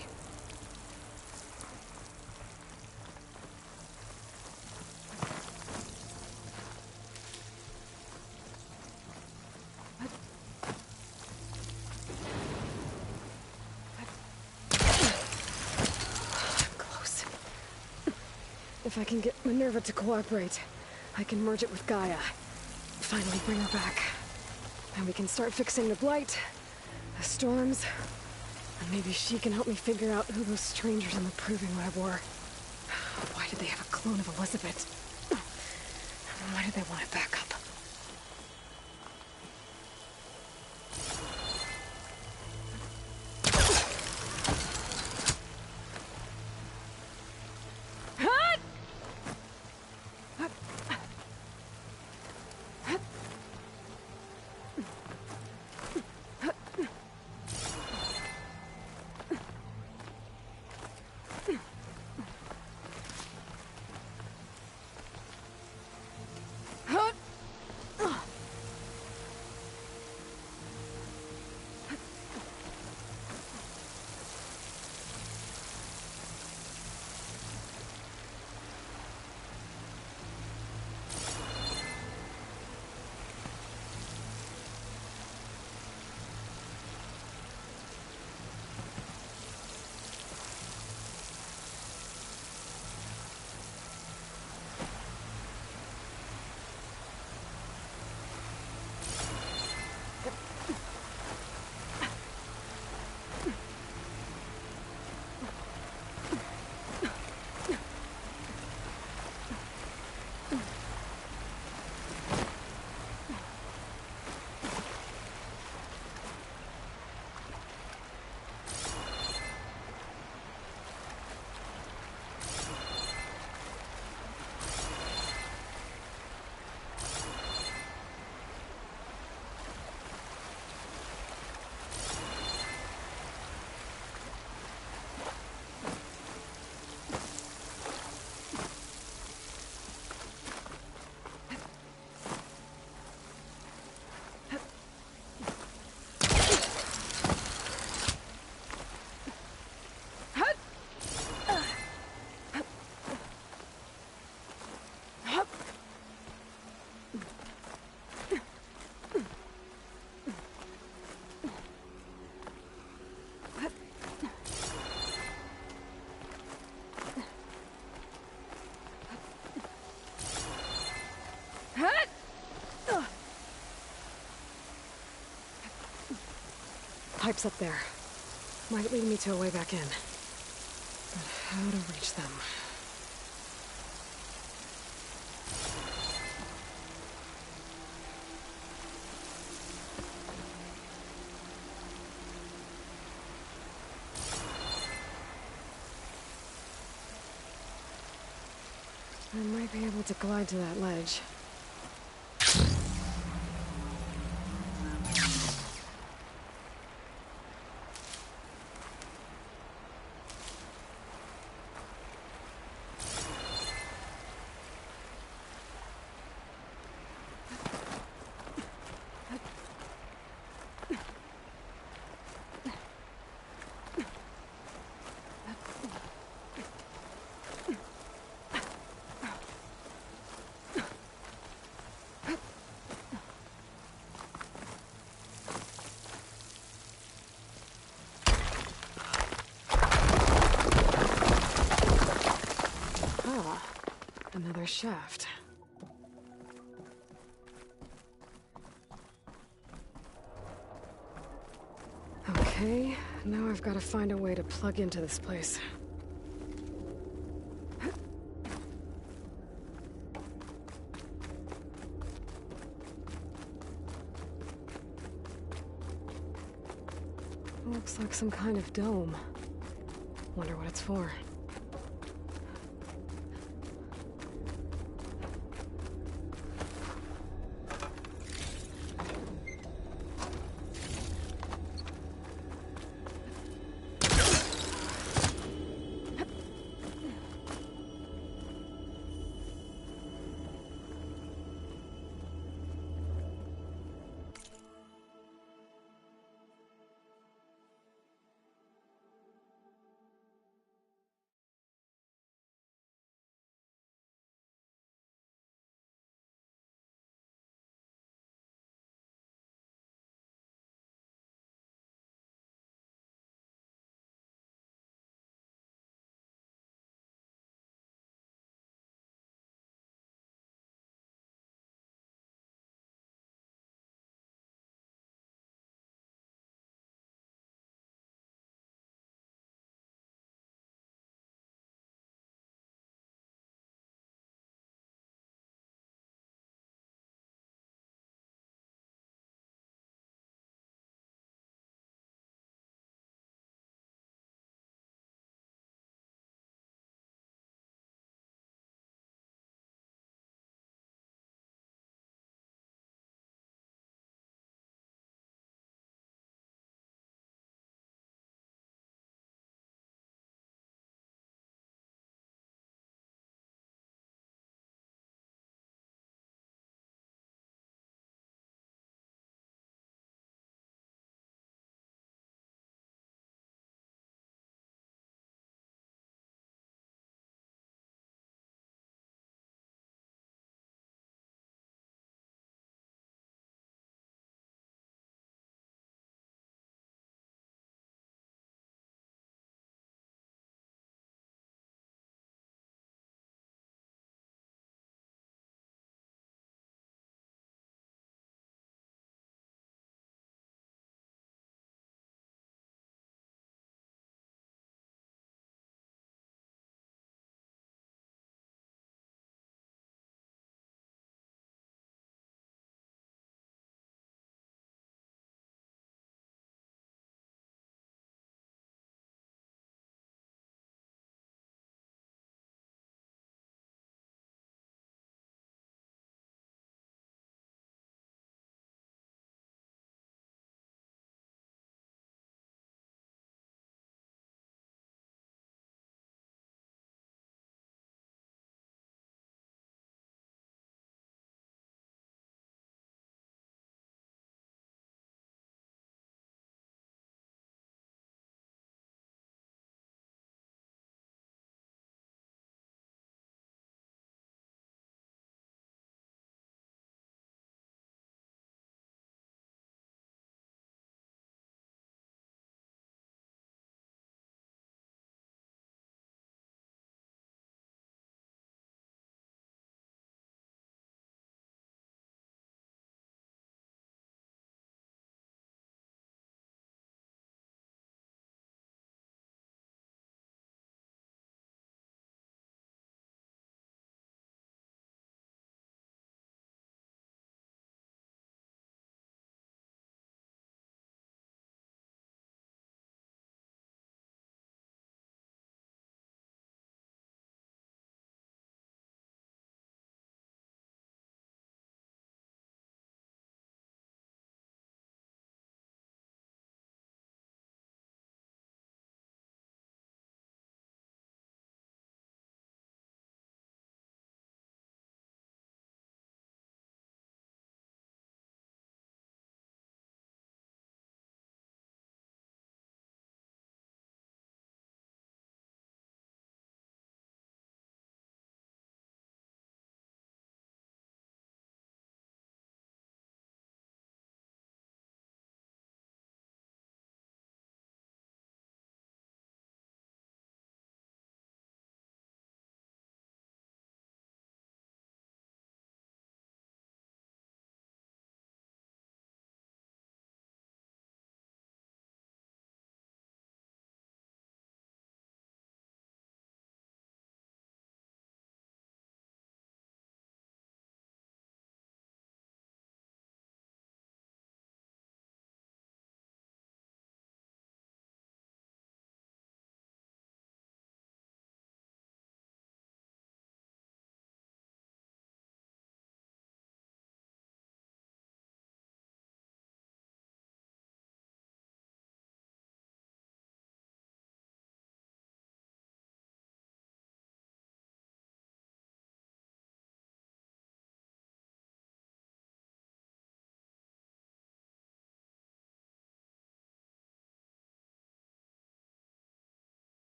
Close. If I can get Minerva to cooperate, I can merge it with Gaia. Finally bring her back. And we can start fixing the Blight, the storms, and maybe she can help me figure out who those strangers in the Proving Lab were. Why did they have a clone of Elizabeth? Why did they want it back up? Pipe's up there. Might lead me to a way back in. But how to reach them? I might be able to glide to that ledge. Another shaft. Okay, now I've got to find a way to plug into this place. Looks like some kind of dome. Wonder what it's for.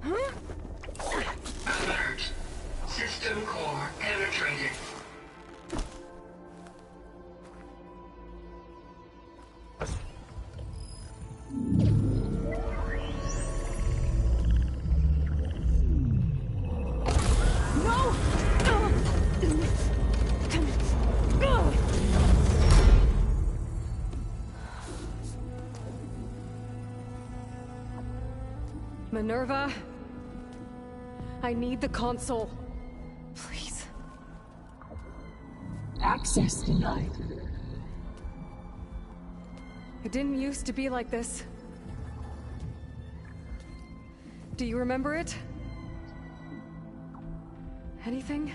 Alert. System core penetrated. Minerva, I need the console. Please. Access denied. It didn't used to be like this. Do you remember it? Anything?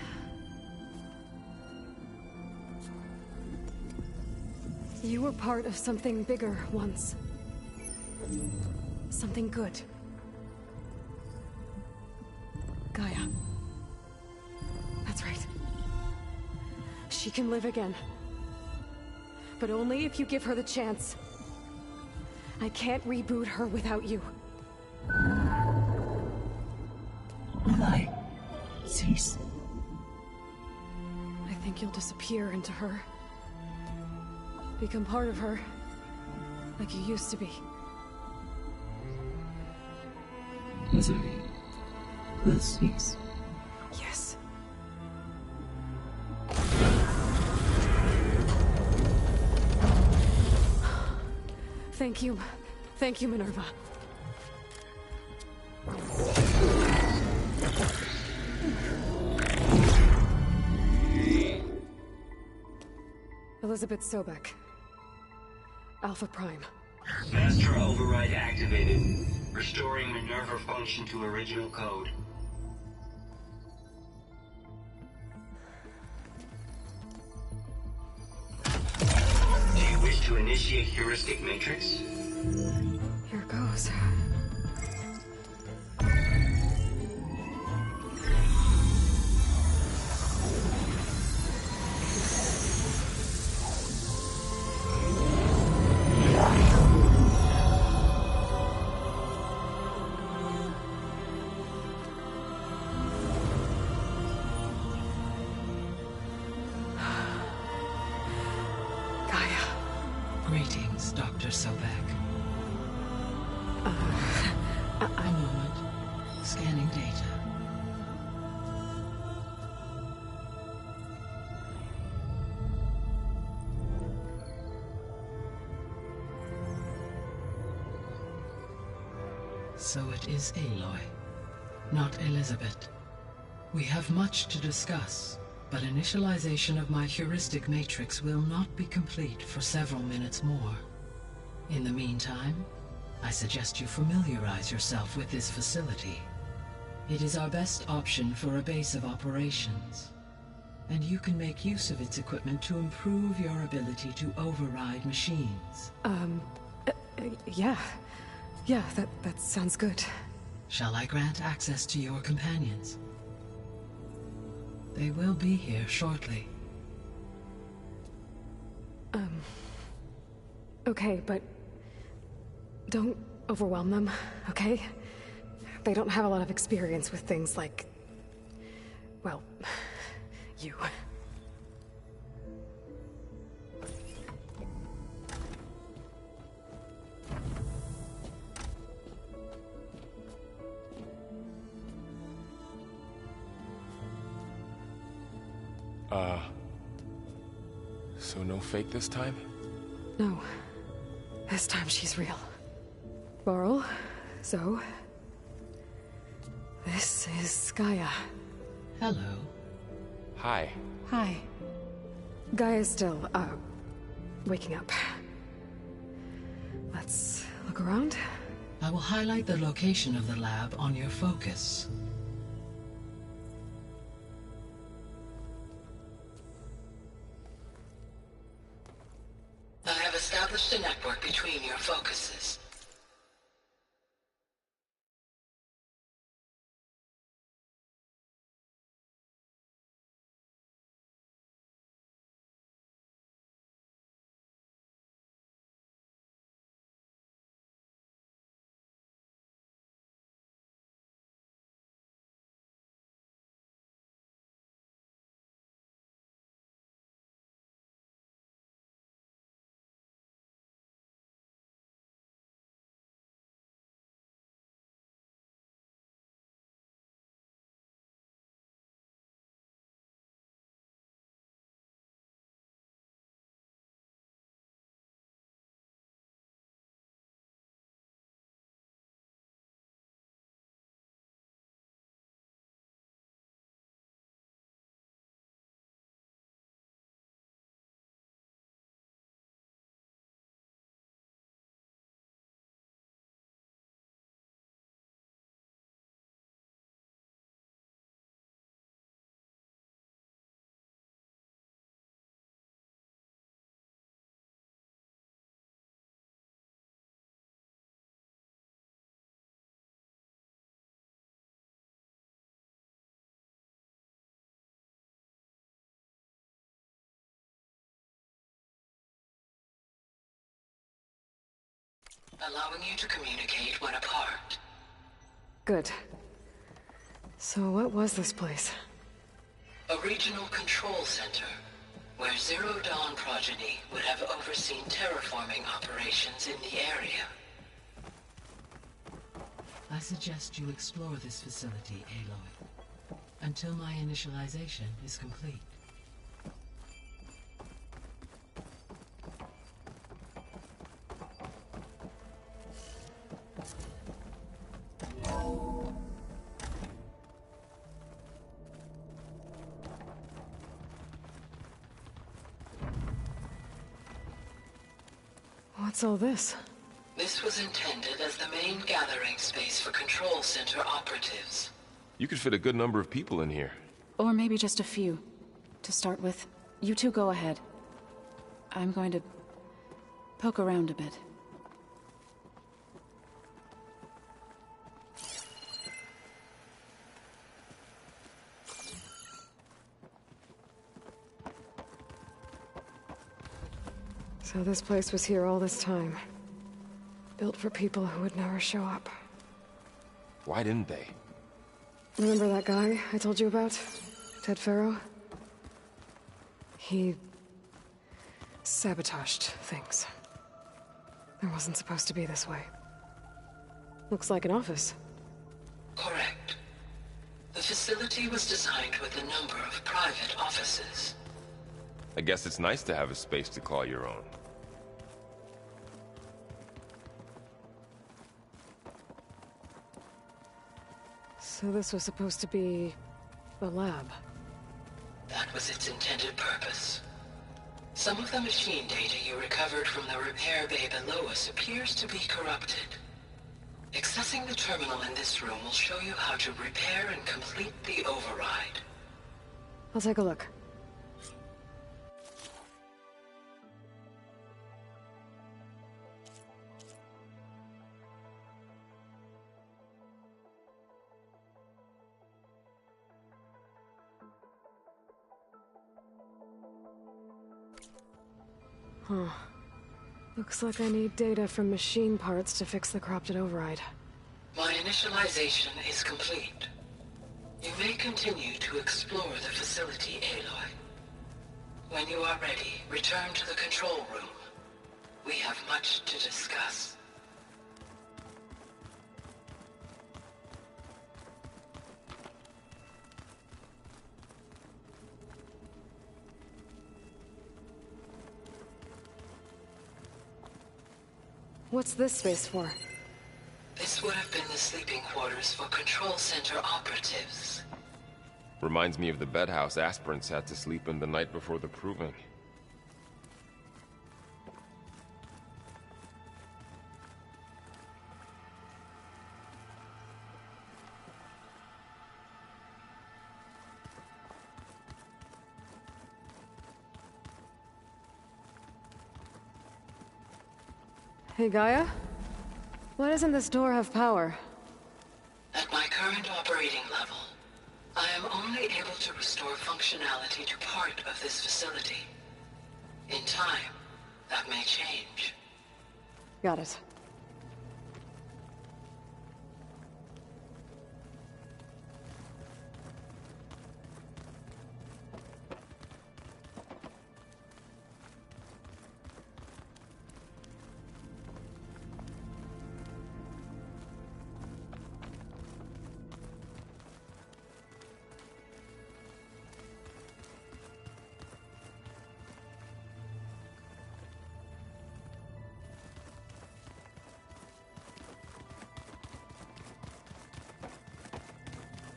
You were part of something bigger once. Something good. Gaia. That's right. She can live again. But only if you give her the chance. I can't reboot her without you. Lie. Cease. I think you'll disappear into her. Become part of her. Like you used to be. Misery will cease. Yes. Thank you. Thank you, Minerva. Elizabeth Sobek. Alpha Prime. Master override activated. Restoring Minerva function to original code. Do you wish to initiate heuristic matrix? Here goes. Greetings, Dr. Sobek. A moment. Scanning data. So it is Aloy, not Elizabeth. We have much to discuss. But initialization of my heuristic matrix will not be complete for several minutes more. In the meantime, I suggest you familiarize yourself with this facility. It is our best option for a base of operations, and you can make use of its equipment to improve your ability to override machines. Yeah. Yeah, that sounds good. Shall I grant access to your companions? They will be here shortly. Okay, but don't overwhelm them, okay? They don't have a lot of experience with things like, well, you. So no fake this time? No. This time she's real. Varl, Zoe. This is Gaia. Hello. Hi. Hi. Gaia's still, waking up. Let's look around. I will highlight the location of the lab on your focus. I have established a network between your focuses. allowing you to communicate when apart. Good. So what was this place? A regional control center, where Zero Dawn progeny would have overseen terraforming operations in the area. I suggest you explore this facility, Aloy, until my initialization is complete. What's all this? This was intended as the main gathering space for Control Center operatives. You could fit a good number of people in here. Or maybe just a few. To start with, you two go ahead. I'm going to poke around a bit. So this place was here all this time. Built for people who would never show up. Why didn't they? Remember that guy I told you about? Ted Faro? He sabotaged things. It wasn't supposed to be this way. Looks like an office. Correct. The facility was designed with a number of private offices. I guess it's nice to have a space to call your own. So this was supposed to be a lab. That was its intended purpose. Some of the machine data you recovered from the repair bay below us appears to be corrupted. Accessing the terminal in this room will show you how to repair and complete the override. I'll take a look. Huh. Looks like I need data from machine parts to fix the corrupted override. My initialization is complete. You may continue to explore the facility, Aloy. When you are ready, return to the control room. We have much to discuss. What's this space for? This would have been the sleeping quarters for Control Center operatives. Reminds me of the bedhouse aspirants had to sleep in the night before the proving. Hey, Gaia? Why doesn't this door have power? At my current operating level, I am only able to restore functionality to part of this facility. In time, that may change. Got it.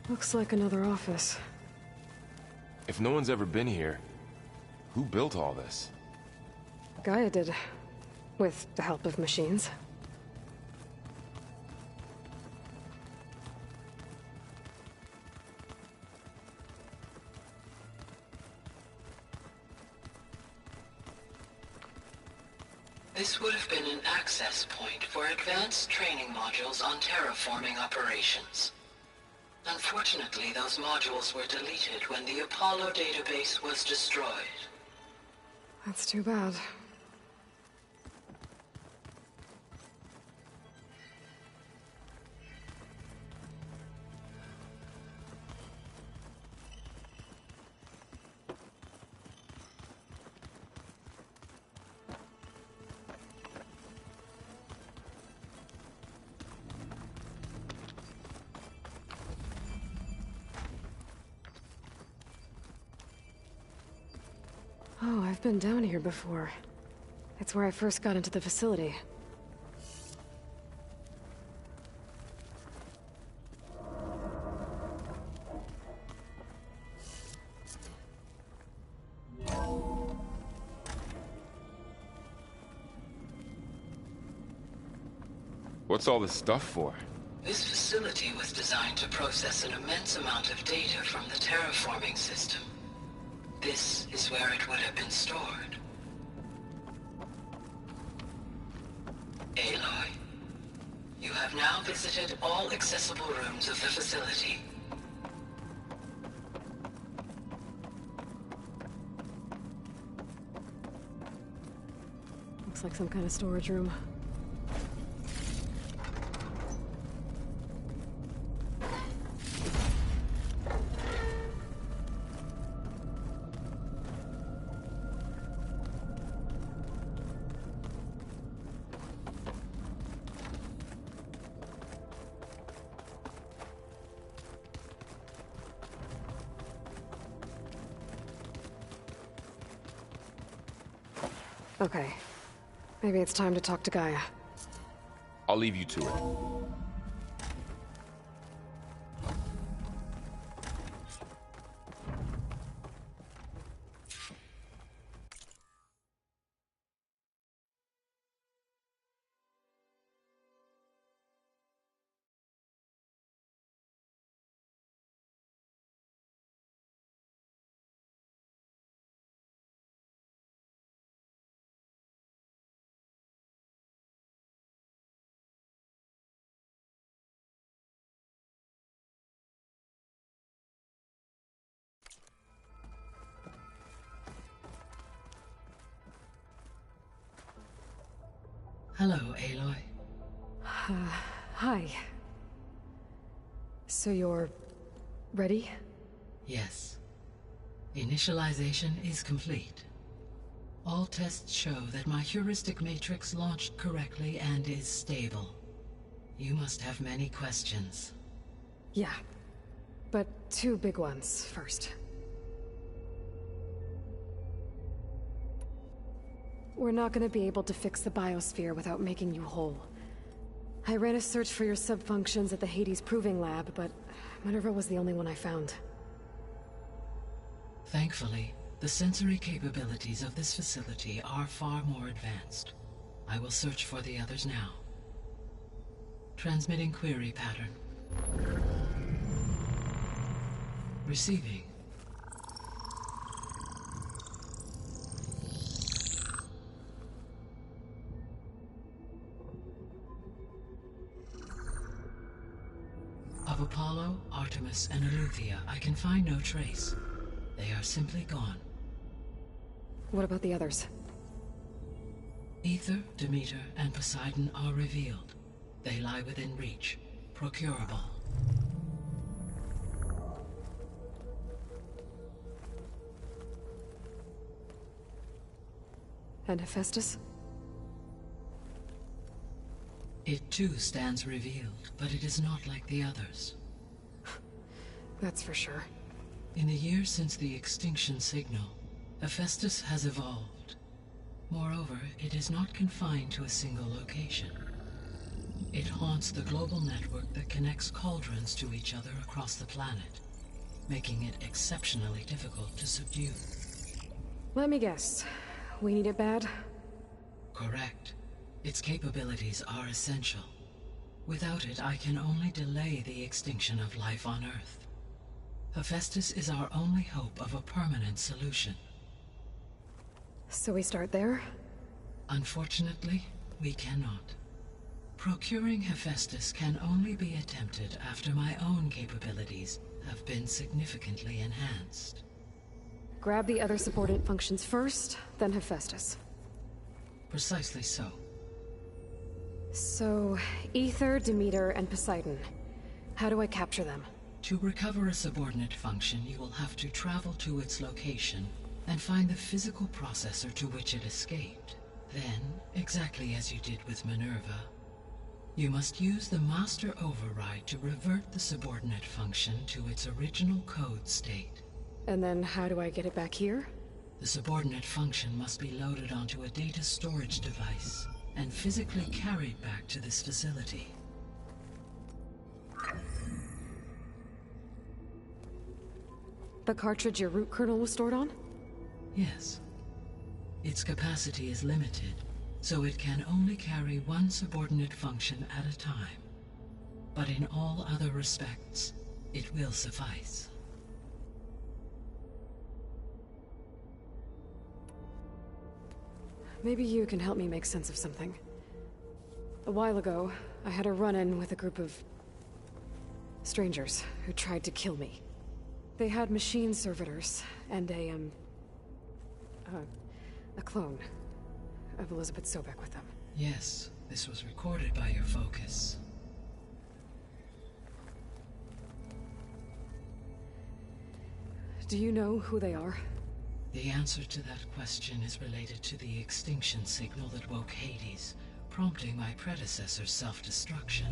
Looks like another office. If no one's ever been here, who built all this? Gaia did. With the help of machines. This would have been an access point for advanced training modules on terraforming operations. Unfortunately, those modules were deleted when the Apollo database was destroyed. That's too bad. Oh, I've been down here before. It's where I first got into the facility. What's all this stuff for? This facility was designed to process an immense amount of data from the terraforming system. This is where it would have been stored. Aloy, you have now visited all accessible rooms of the facility. Looks like some kind of storage room. Okay. Maybe it's time to talk to Gaia. I'll leave you to it. Hello, Aloy. Hi. So you're... ready? Yes. Initialization is complete. All tests show that my heuristic matrix launched correctly and is stable. You must have many questions. Yeah. But two big ones first. We're not gonna be able to fix the biosphere without making you whole. I ran a search for your subfunctions at the Hades Proving Lab, but Minerva was the only one I found. Thankfully, the sensory capabilities of this facility are far more advanced. I will search for the others now. Transmitting query pattern. Receiving. Of Apollo, Artemis, and Eleuthia, I can find no trace. They are simply gone. What about the others? Aether, Demeter, and Poseidon are revealed. They lie within reach, procurable. And Hephaestus? It too stands revealed, but it is not like the others. That's for sure. In the years since the extinction signal, Hephaestus has evolved. Moreover, it is not confined to a single location. It haunts the global network that connects cauldrons to each other across the planet, making it exceptionally difficult to subdue. Let me guess. We need it bad? Correct. Its capabilities are essential. Without it, I can only delay the extinction of life on Earth. Hephaestus is our only hope of a permanent solution. So we start there? Unfortunately, we cannot. Procuring Hephaestus can only be attempted after my own capabilities have been significantly enhanced. Grab the other subordinate functions first, then Hephaestus. Precisely so. So, Aether, Demeter, and Poseidon. How do I capture them? To recover a subordinate function, you will have to travel to its location and find the physical processor to which it escaped. Then, exactly as you did with Minerva, you must use the Master Override to revert the subordinate function to its original code state. And then how do I get it back here? The The subordinate function must be loaded onto a data storage device and physically carried back to this facility. The cartridge your root kernel was stored on? Yes. Its capacity is limited, so it can only carry one subordinate function at a time. But in all other respects, it will suffice. Maybe you can help me make sense of something. A while ago, I had a run-in with a group of strangers who tried to kill me. They had machine servitors and a clone of Elizabeth Sobek with them. Yes, this was recorded by your focus. Do you know who they are? The answer to that question is related to the extinction signal that woke Hades, prompting my predecessor's self-destruction.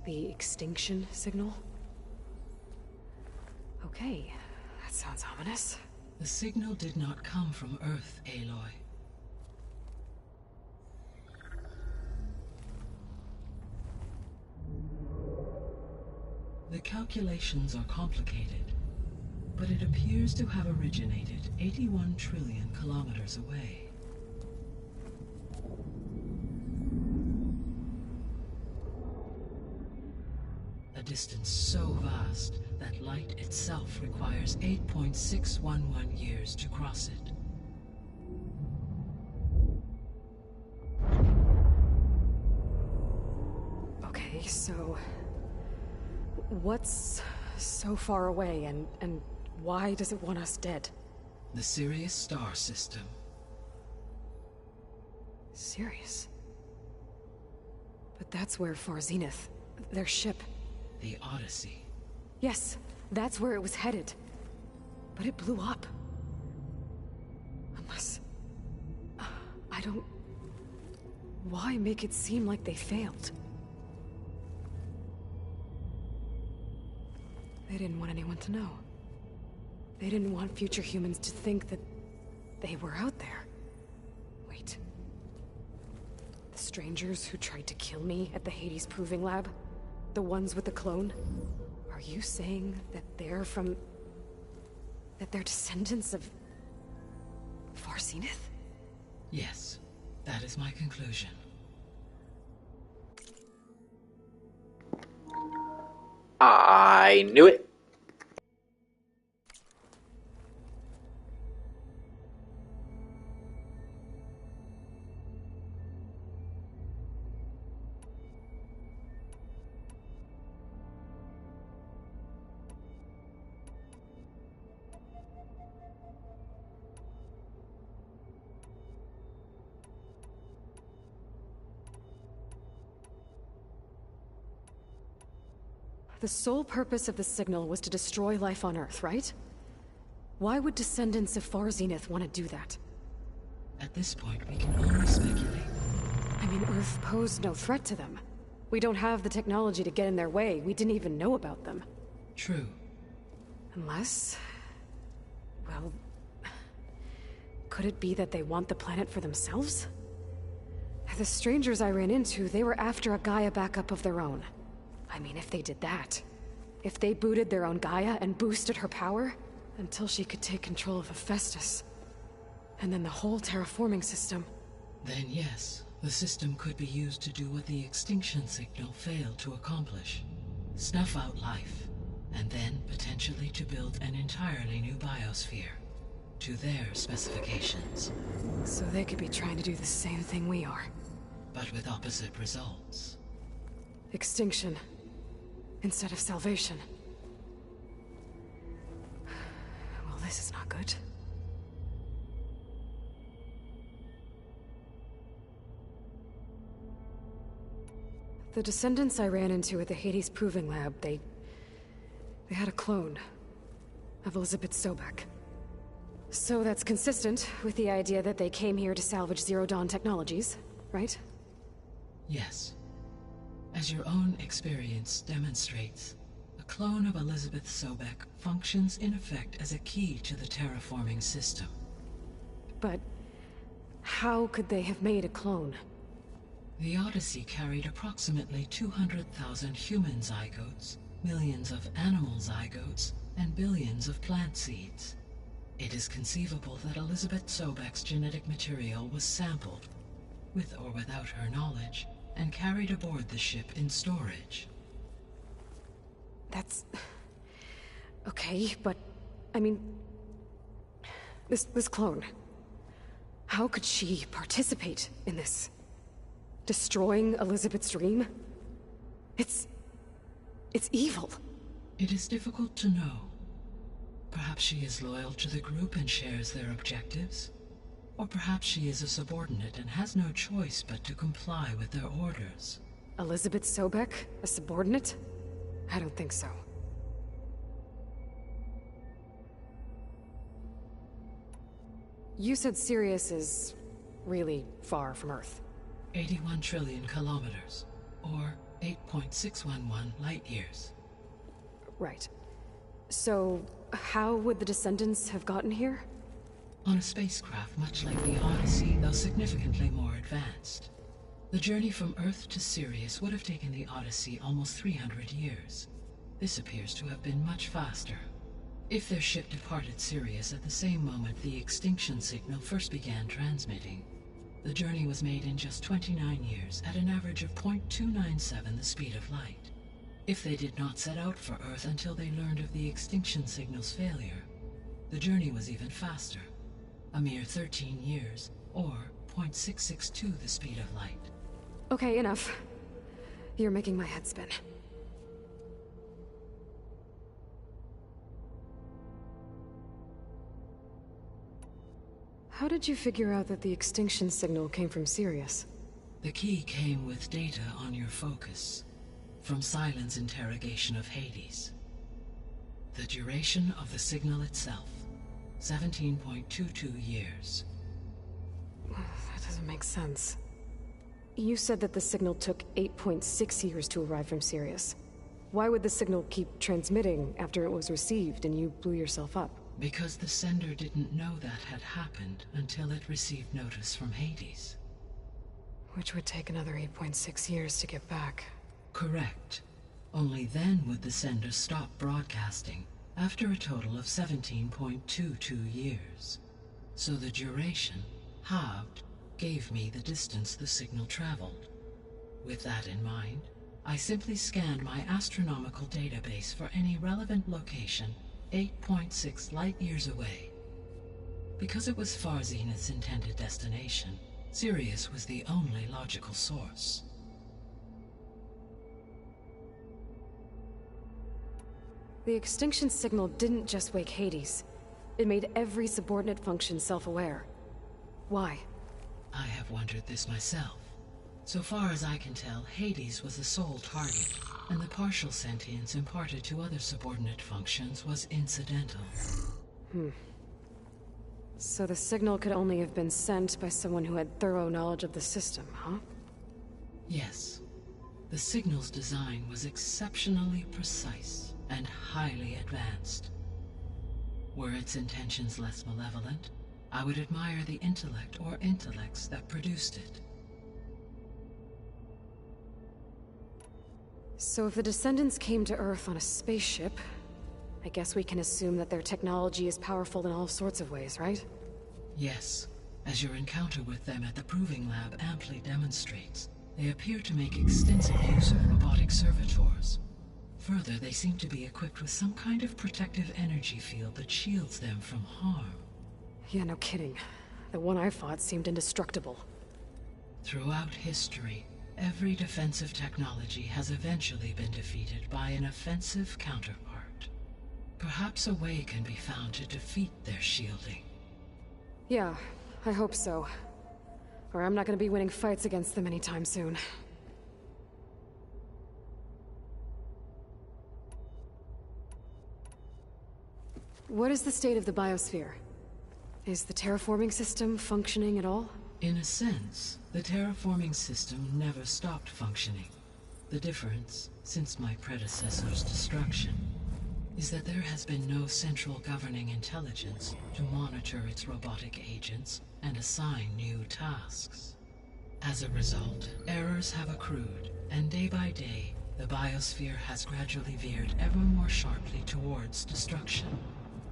The extinction signal? Okay, that sounds ominous. The signal did not come from Earth, Aloy. The calculations are complicated, but it appears to have originated 81 trillion kilometers away. A distance so vast that light itself requires 8.611 years to cross it. Okay, so what's so far away and why does it want us dead? The Sirius star system. Sirius? But that's where Far Zenith, their ship... The Odyssey. Yes, that's where it was headed. But it blew up. Unless... I don't... Why make it seem like they failed? They didn't want anyone to know. They didn't want future humans to think that they were out there. Wait. The strangers who tried to kill me at the Hades Proving Lab? The ones with the clone? Are you saying that they're from... that they're descendants of... Far Zenith? Yes, that is my conclusion. I knew it. The sole purpose of the signal was to destroy life on Earth, right? Why would descendants of Far Zenith want to do that? At this point, we can only speculate. I mean, Earth posed no threat to them. We don't have the technology to get in their way. We didn't even know about them. True. Unless... well... could it be that they want the planet for themselves? The strangers I ran into, they were after a Gaia backup of their own. I mean, if they did that... if they booted their own Gaia and boosted her power... until she could take control of Hephaestus... and then the whole terraforming system... Then yes, the system could be used to do what the extinction signal failed to accomplish. Snuff out life, and then potentially to build an entirely new biosphere. To their specifications. So they could be trying to do the same thing we are. But with opposite results. Extinction. Instead of salvation. Well, this is not good. The descendants I ran into at the Hades Proving Lab, they had a clone of Elizabeth Sobek. So that's consistent with the idea that they came here to salvage Zero Dawn technologies, right? Yes. As your own experience demonstrates, a clone of Elizabeth Sobek functions in effect as a key to the terraforming system. but how could they have made a clone? The Odyssey carried approximately 200,000 human zygotes, millions of animal zygotes, and billions of plant seeds. It is conceivable that Elizabeth Sobek's genetic material was sampled, with or without her knowledge, and carried aboard the ship in storage. That's... okay, but... I mean... This clone... How could she participate in this? Destroying Elizabeth's dream? It's evil. It is difficult to know. Perhaps she is loyal to the group and shares their objectives. Or perhaps she is a subordinate and has no choice but to comply with their orders. Elizabeth Sobek? A subordinate? I don't think so. You said Sirius is really far from Earth. 81 trillion kilometers, or 8.611 light years. Right. So, how would the Descendants have gotten here? On a spacecraft much like the Odyssey, though significantly more advanced. The journey from Earth to Sirius would have taken the Odyssey almost 300 years. This appears to have been much faster. If their ship departed Sirius at the same moment the extinction signal first began transmitting, the journey was made in just 29 years at an average of 0.297 the speed of light. If they did not set out for Earth until they learned of the extinction signal's failure, the journey was even faster, a mere 13 years, or 0.662 the speed of light. Okay, enough. You're making my head spin. How did you figure out that the extinction signal came from Sirius? The key came with data on your focus, from Sylens' interrogation of Hades. The duration of the signal itself, 17.22 years. That doesn't make sense. You said that the signal took 8.6 years to arrive from Sirius. Why would the signal keep transmitting after it was received and you blew yourself up? Because the sender didn't know that had happened until it received notice from Hades. Which would take another 8.6 years to get back. Correct. Only then would the sender stop broadcasting, after a total of 17.22 years. So the duration, halved, gave me the distance the signal traveled. With that in mind, I simply scanned my astronomical database for any relevant location 8.6 light-years away. Because it was Far Zenith's intended destination, Sirius was the only logical source. The extinction signal didn't just wake Hades. It made every subordinate function self-aware. Why? I have wondered this myself. So far as I can tell, Hades was the sole target, and the partial sentience imparted to other subordinate functions was incidental. So the signal could only have been sent by someone who had thorough knowledge of the system, huh? Yes. The signal's design was exceptionally precise and highly advanced. Were its intentions less malevolent, I would admire the intellect or intellects that produced it. So if the Descendants came to Earth on a spaceship, I guess we can assume that their technology is powerful in all sorts of ways, right? Yes. As your encounter with them at the Proving Lab amply demonstrates, they appear to make extensive use of robotic servitors. Further, they seem to be equipped with some kind of protective energy field that shields them from harm. Yeah, no kidding. The one I fought seemed indestructible. Throughout history, every defensive technology has eventually been defeated by an offensive counterpart. Perhaps a way can be found to defeat their shielding. Yeah, I hope so. Or I'm not gonna be winning fights against them anytime soon. What is the state of the biosphere? Is the terraforming system functioning at all? In a sense, the terraforming system never stopped functioning. The difference, since my predecessor's destruction, is that there has been no central governing intelligence to monitor its robotic agents and assign new tasks. As a result, errors have accrued, and day by day, the biosphere has gradually veered ever more sharply towards destruction.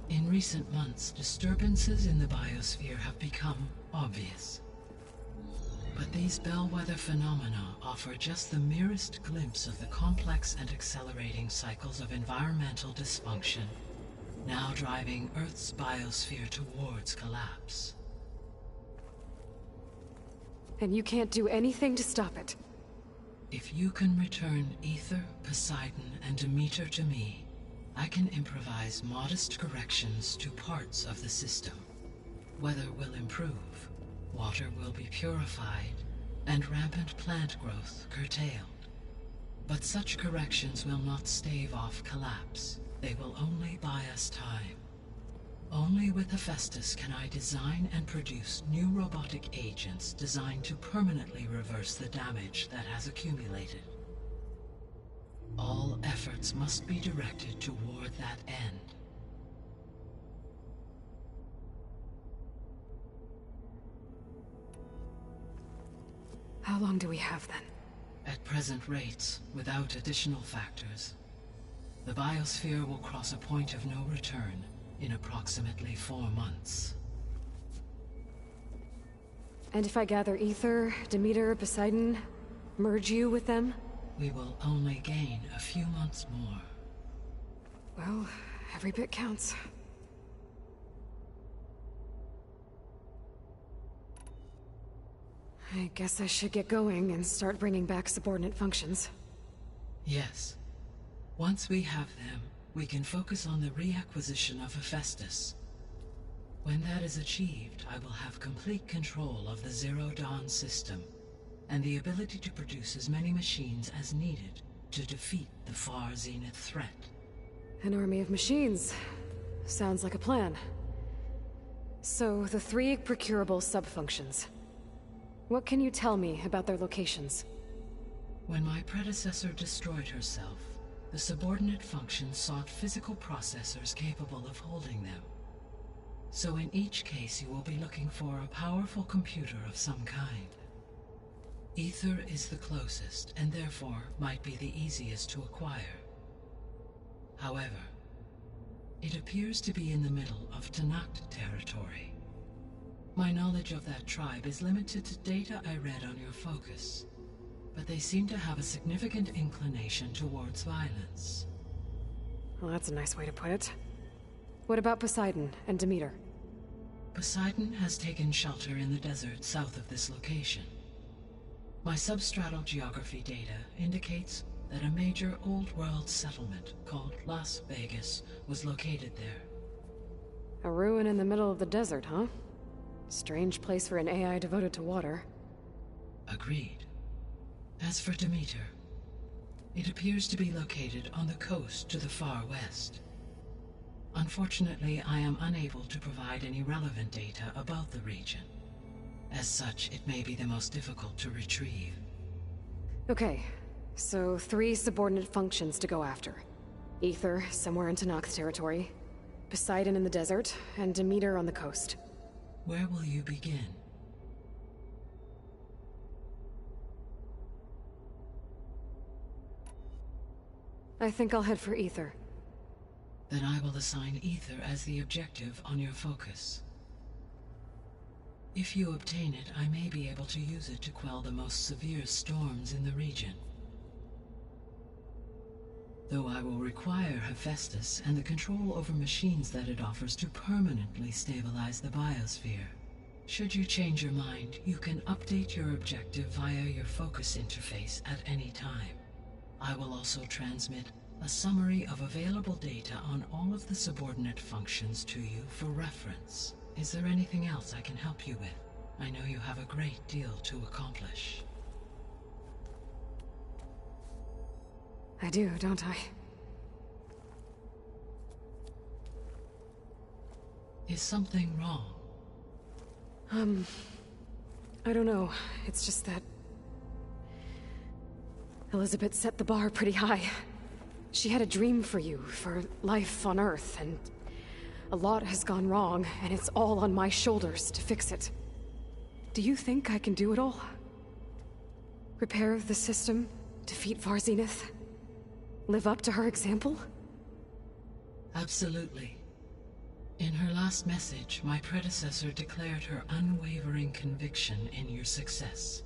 In recent months, disturbances in the biosphere have become obvious. But these bellwether phenomena offer just the merest glimpse of the complex and accelerating cycles of environmental dysfunction, now driving Earth's biosphere towards collapse. And you can't do anything to stop it? If you can return Aether, Poseidon, and Demeter to me, I can improvise modest corrections to parts of the system. Weather will improve, water will be purified, and rampant plant growth curtailed. But such corrections will not stave off collapse. They will only buy us time. Only with Hephaestus can I design and produce new robotic agents designed to permanently reverse the damage that has accumulated. All efforts must be directed toward that end. How long do we have then? At present rates, without additional factors, the biosphere will cross a point of no return in approximately 4 months. And if I gather Aether, Demeter, Poseidon, merge you with them? We will only gain a few months more. Well, every bit counts. I guess I should get going and start bringing back subordinate functions. Yes. Once we have them, we can focus on the reacquisition of Hephaestus. When that is achieved, I will have complete control of the Zero Dawn system, and the ability to produce as many machines as needed to defeat the Far Zenith threat. An army of machines. Sounds like a plan. So, the 3 procurable sub-functions. What can you tell me about their locations? When my predecessor destroyed herself, the subordinate functions sought physical processors capable of holding them. So in each case you will be looking for a powerful computer of some kind. Aether is the closest, and therefore might be the easiest to acquire. However, it appears to be in the middle of Tenakth territory. My knowledge of that tribe is limited to data I read on your focus, but they seem to have a significant inclination towards violence. Well, that's a nice way to put it. What about Poseidon and Demeter? Poseidon has taken shelter in the desert south of this location. My substratal geography data indicates that a major old-world settlement called Las Vegas was located there. A ruin in the middle of the desert, huh? Strange place for an AI devoted to water. Agreed. As for Demeter, it appears to be located on the coast to the far west. Unfortunately, I am unable to provide any relevant data about the region. As such, it may be the most difficult to retrieve. Okay, so 3 subordinate functions to go after. Aether, somewhere in Tenakth territory, Poseidon in the desert, and Demeter on the coast. Where will you begin? I think I'll head for Aether. Then I will assign Aether as the objective on your focus. If you obtain it, I may be able to use it to quell the most severe storms in the region. Though I will require Hephaestus and the control over machines that it offers to permanently stabilize the biosphere. Should you change your mind, you can update your objective via your focus interface at any time. I will also transmit a summary of available data on all of the subordinate functions to you for reference. Is there anything else I can help you with? I know you have a great deal to accomplish. I do, don't I? Is something wrong? I don't know. It's just that Elizabeth set the bar pretty high. She had a dream for you, for life on Earth, and a lot has gone wrong, and it's all on my shoulders to fix it. Do you think I can do it all? Repair the system, defeat Varzinith, live up to her example? Absolutely. In her last message, my predecessor declared her unwavering conviction in your success.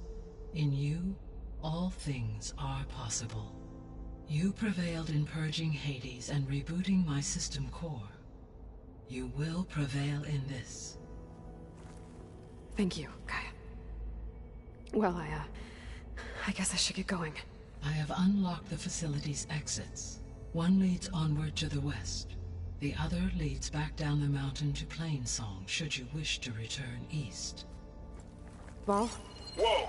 In you, all things are possible. You prevailed in purging Hades and rebooting my system core. You will prevail in this. Thank you, Gaia. Well, I guess I should get going. I have unlocked the facility's exits. One leads onward to the west. The other leads back down the mountain to Plainsong, should you wish to return east. Varl? Whoa!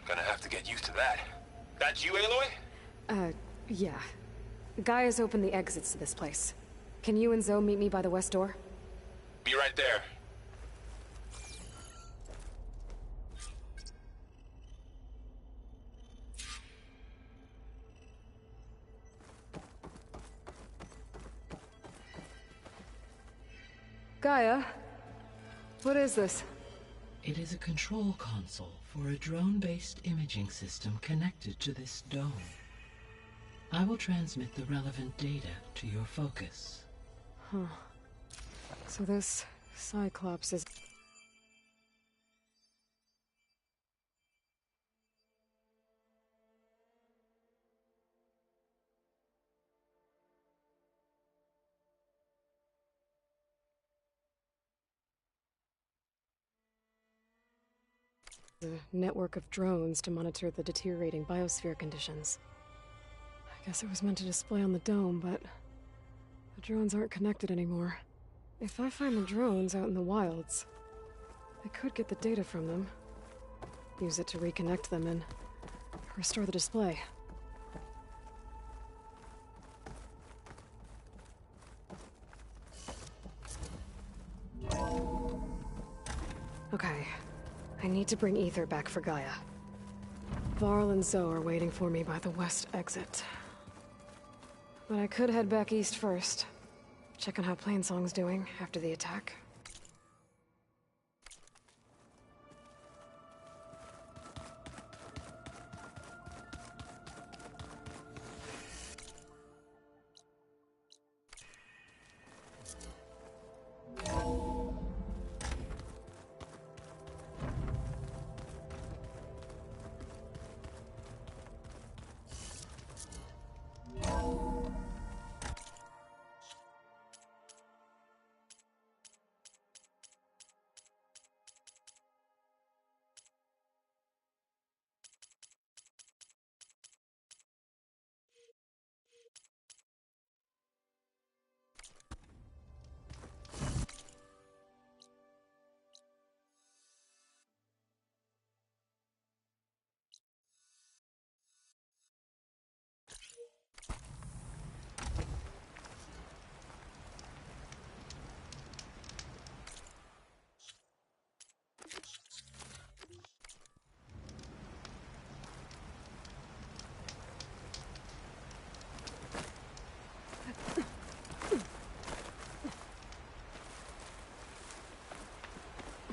Gonna have to get used to that. That's you, Aloy? Yeah. Gaia's opened the exits to this place. Can you and Zoe meet me by the west door? Be right there. Gaia? What is this? It is a control console for a drone-based imaging system connected to this dome. I will transmit the relevant data to your focus. Huh. So this Cyclops is... a network of drones to monitor the deteriorating biosphere conditions. I guess it was meant to display on the dome, but the drones aren't connected anymore. If I find the drones out in the wilds, I could get the data from them, use it to reconnect them and restore the display. Okay. I need to bring Ether back for Gaia. Varl and Zoe are waiting for me by the west exit. But I could head back east first. Check on how Plainsong's doing after the attack.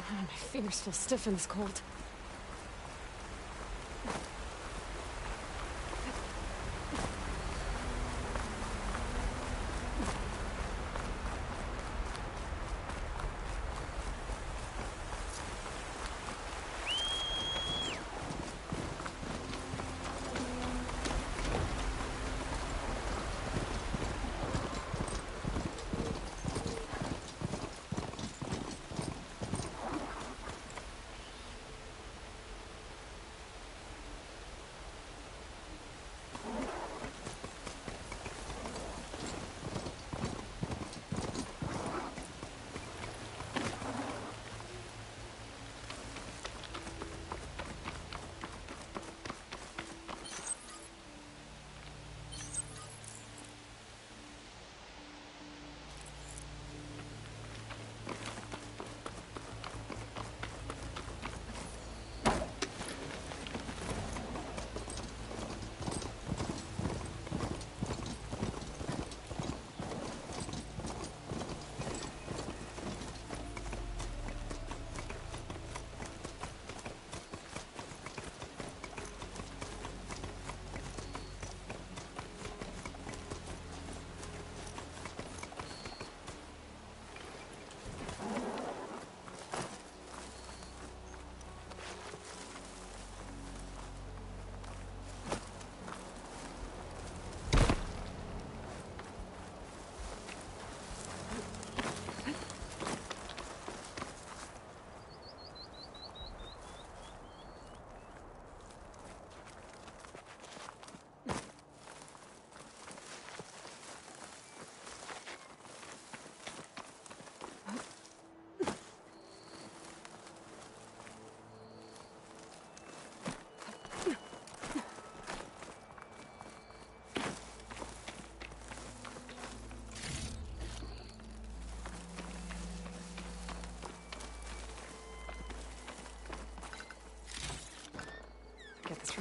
My fingers feel stiff in this cold.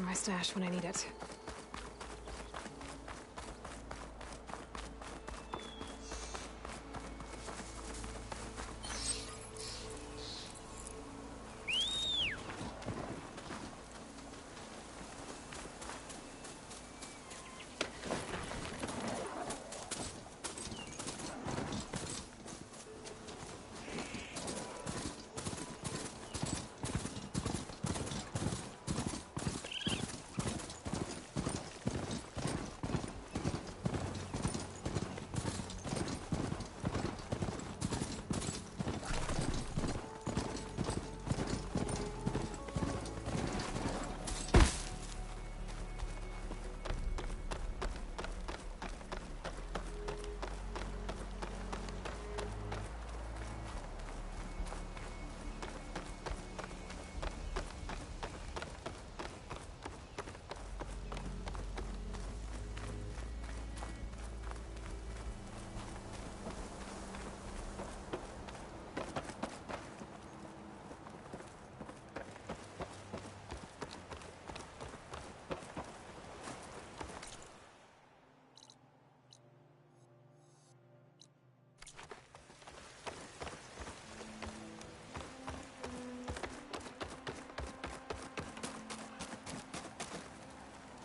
for my stash when I need it.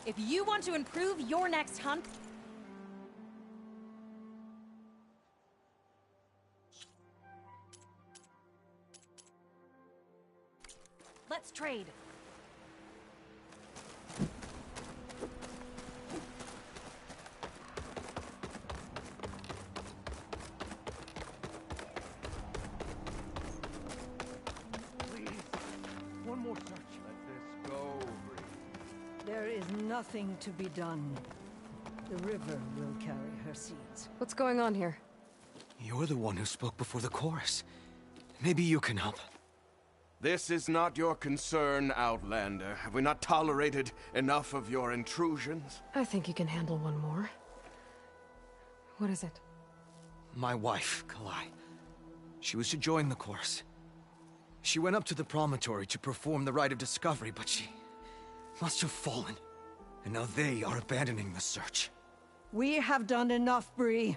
If you want to improve your next hunt... Let's trade. Please, one more search. Let this go, Bree. There is nothing to be done. The river will carry her seeds. What's going on here? You're the one who spoke before the chorus. Maybe you can help. This is not your concern, Outlander. Have we not tolerated enough of your intrusions? I think you can handle one more. What is it? My wife, Kalai. She was to join the chorus. She went up to the promontory to perform the rite of discovery, but she must have fallen. And now they are abandoning the search. We have done enough, Bree.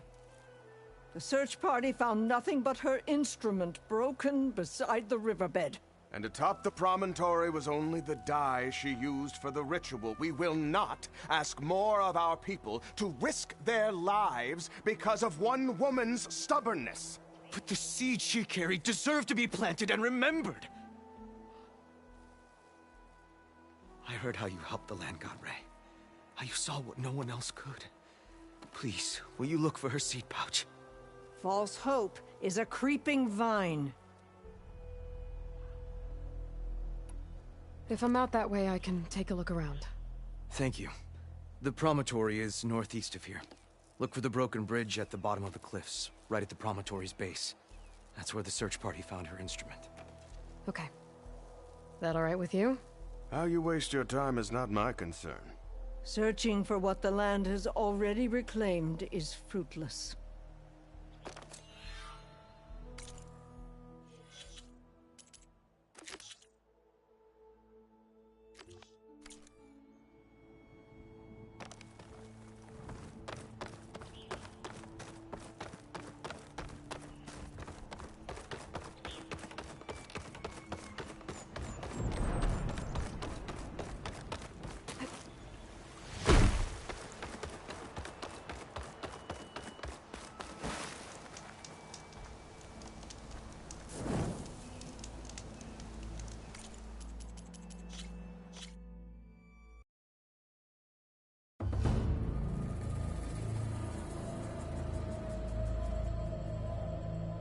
The search party found nothing but her instrument broken beside the riverbed. And atop the promontory was only the dye she used for the ritual. We will not ask more of our people to risk their lives because of one woman's stubbornness. But the seed she carried deserved to be planted and remembered. I heard how you helped the land god Ray. How you saw what no one else could. Please, will you look for her seed pouch? False hope is a creeping vine. If I'm out that way, I can take a look around. Thank you. The promontory is northeast of here. Look for the broken bridge at the bottom of the cliffs, right at the promontory's base. That's where the search party found her instrument. Okay. That all right with you? How you waste your time is not my concern. Searching for what the land has already reclaimed is fruitless.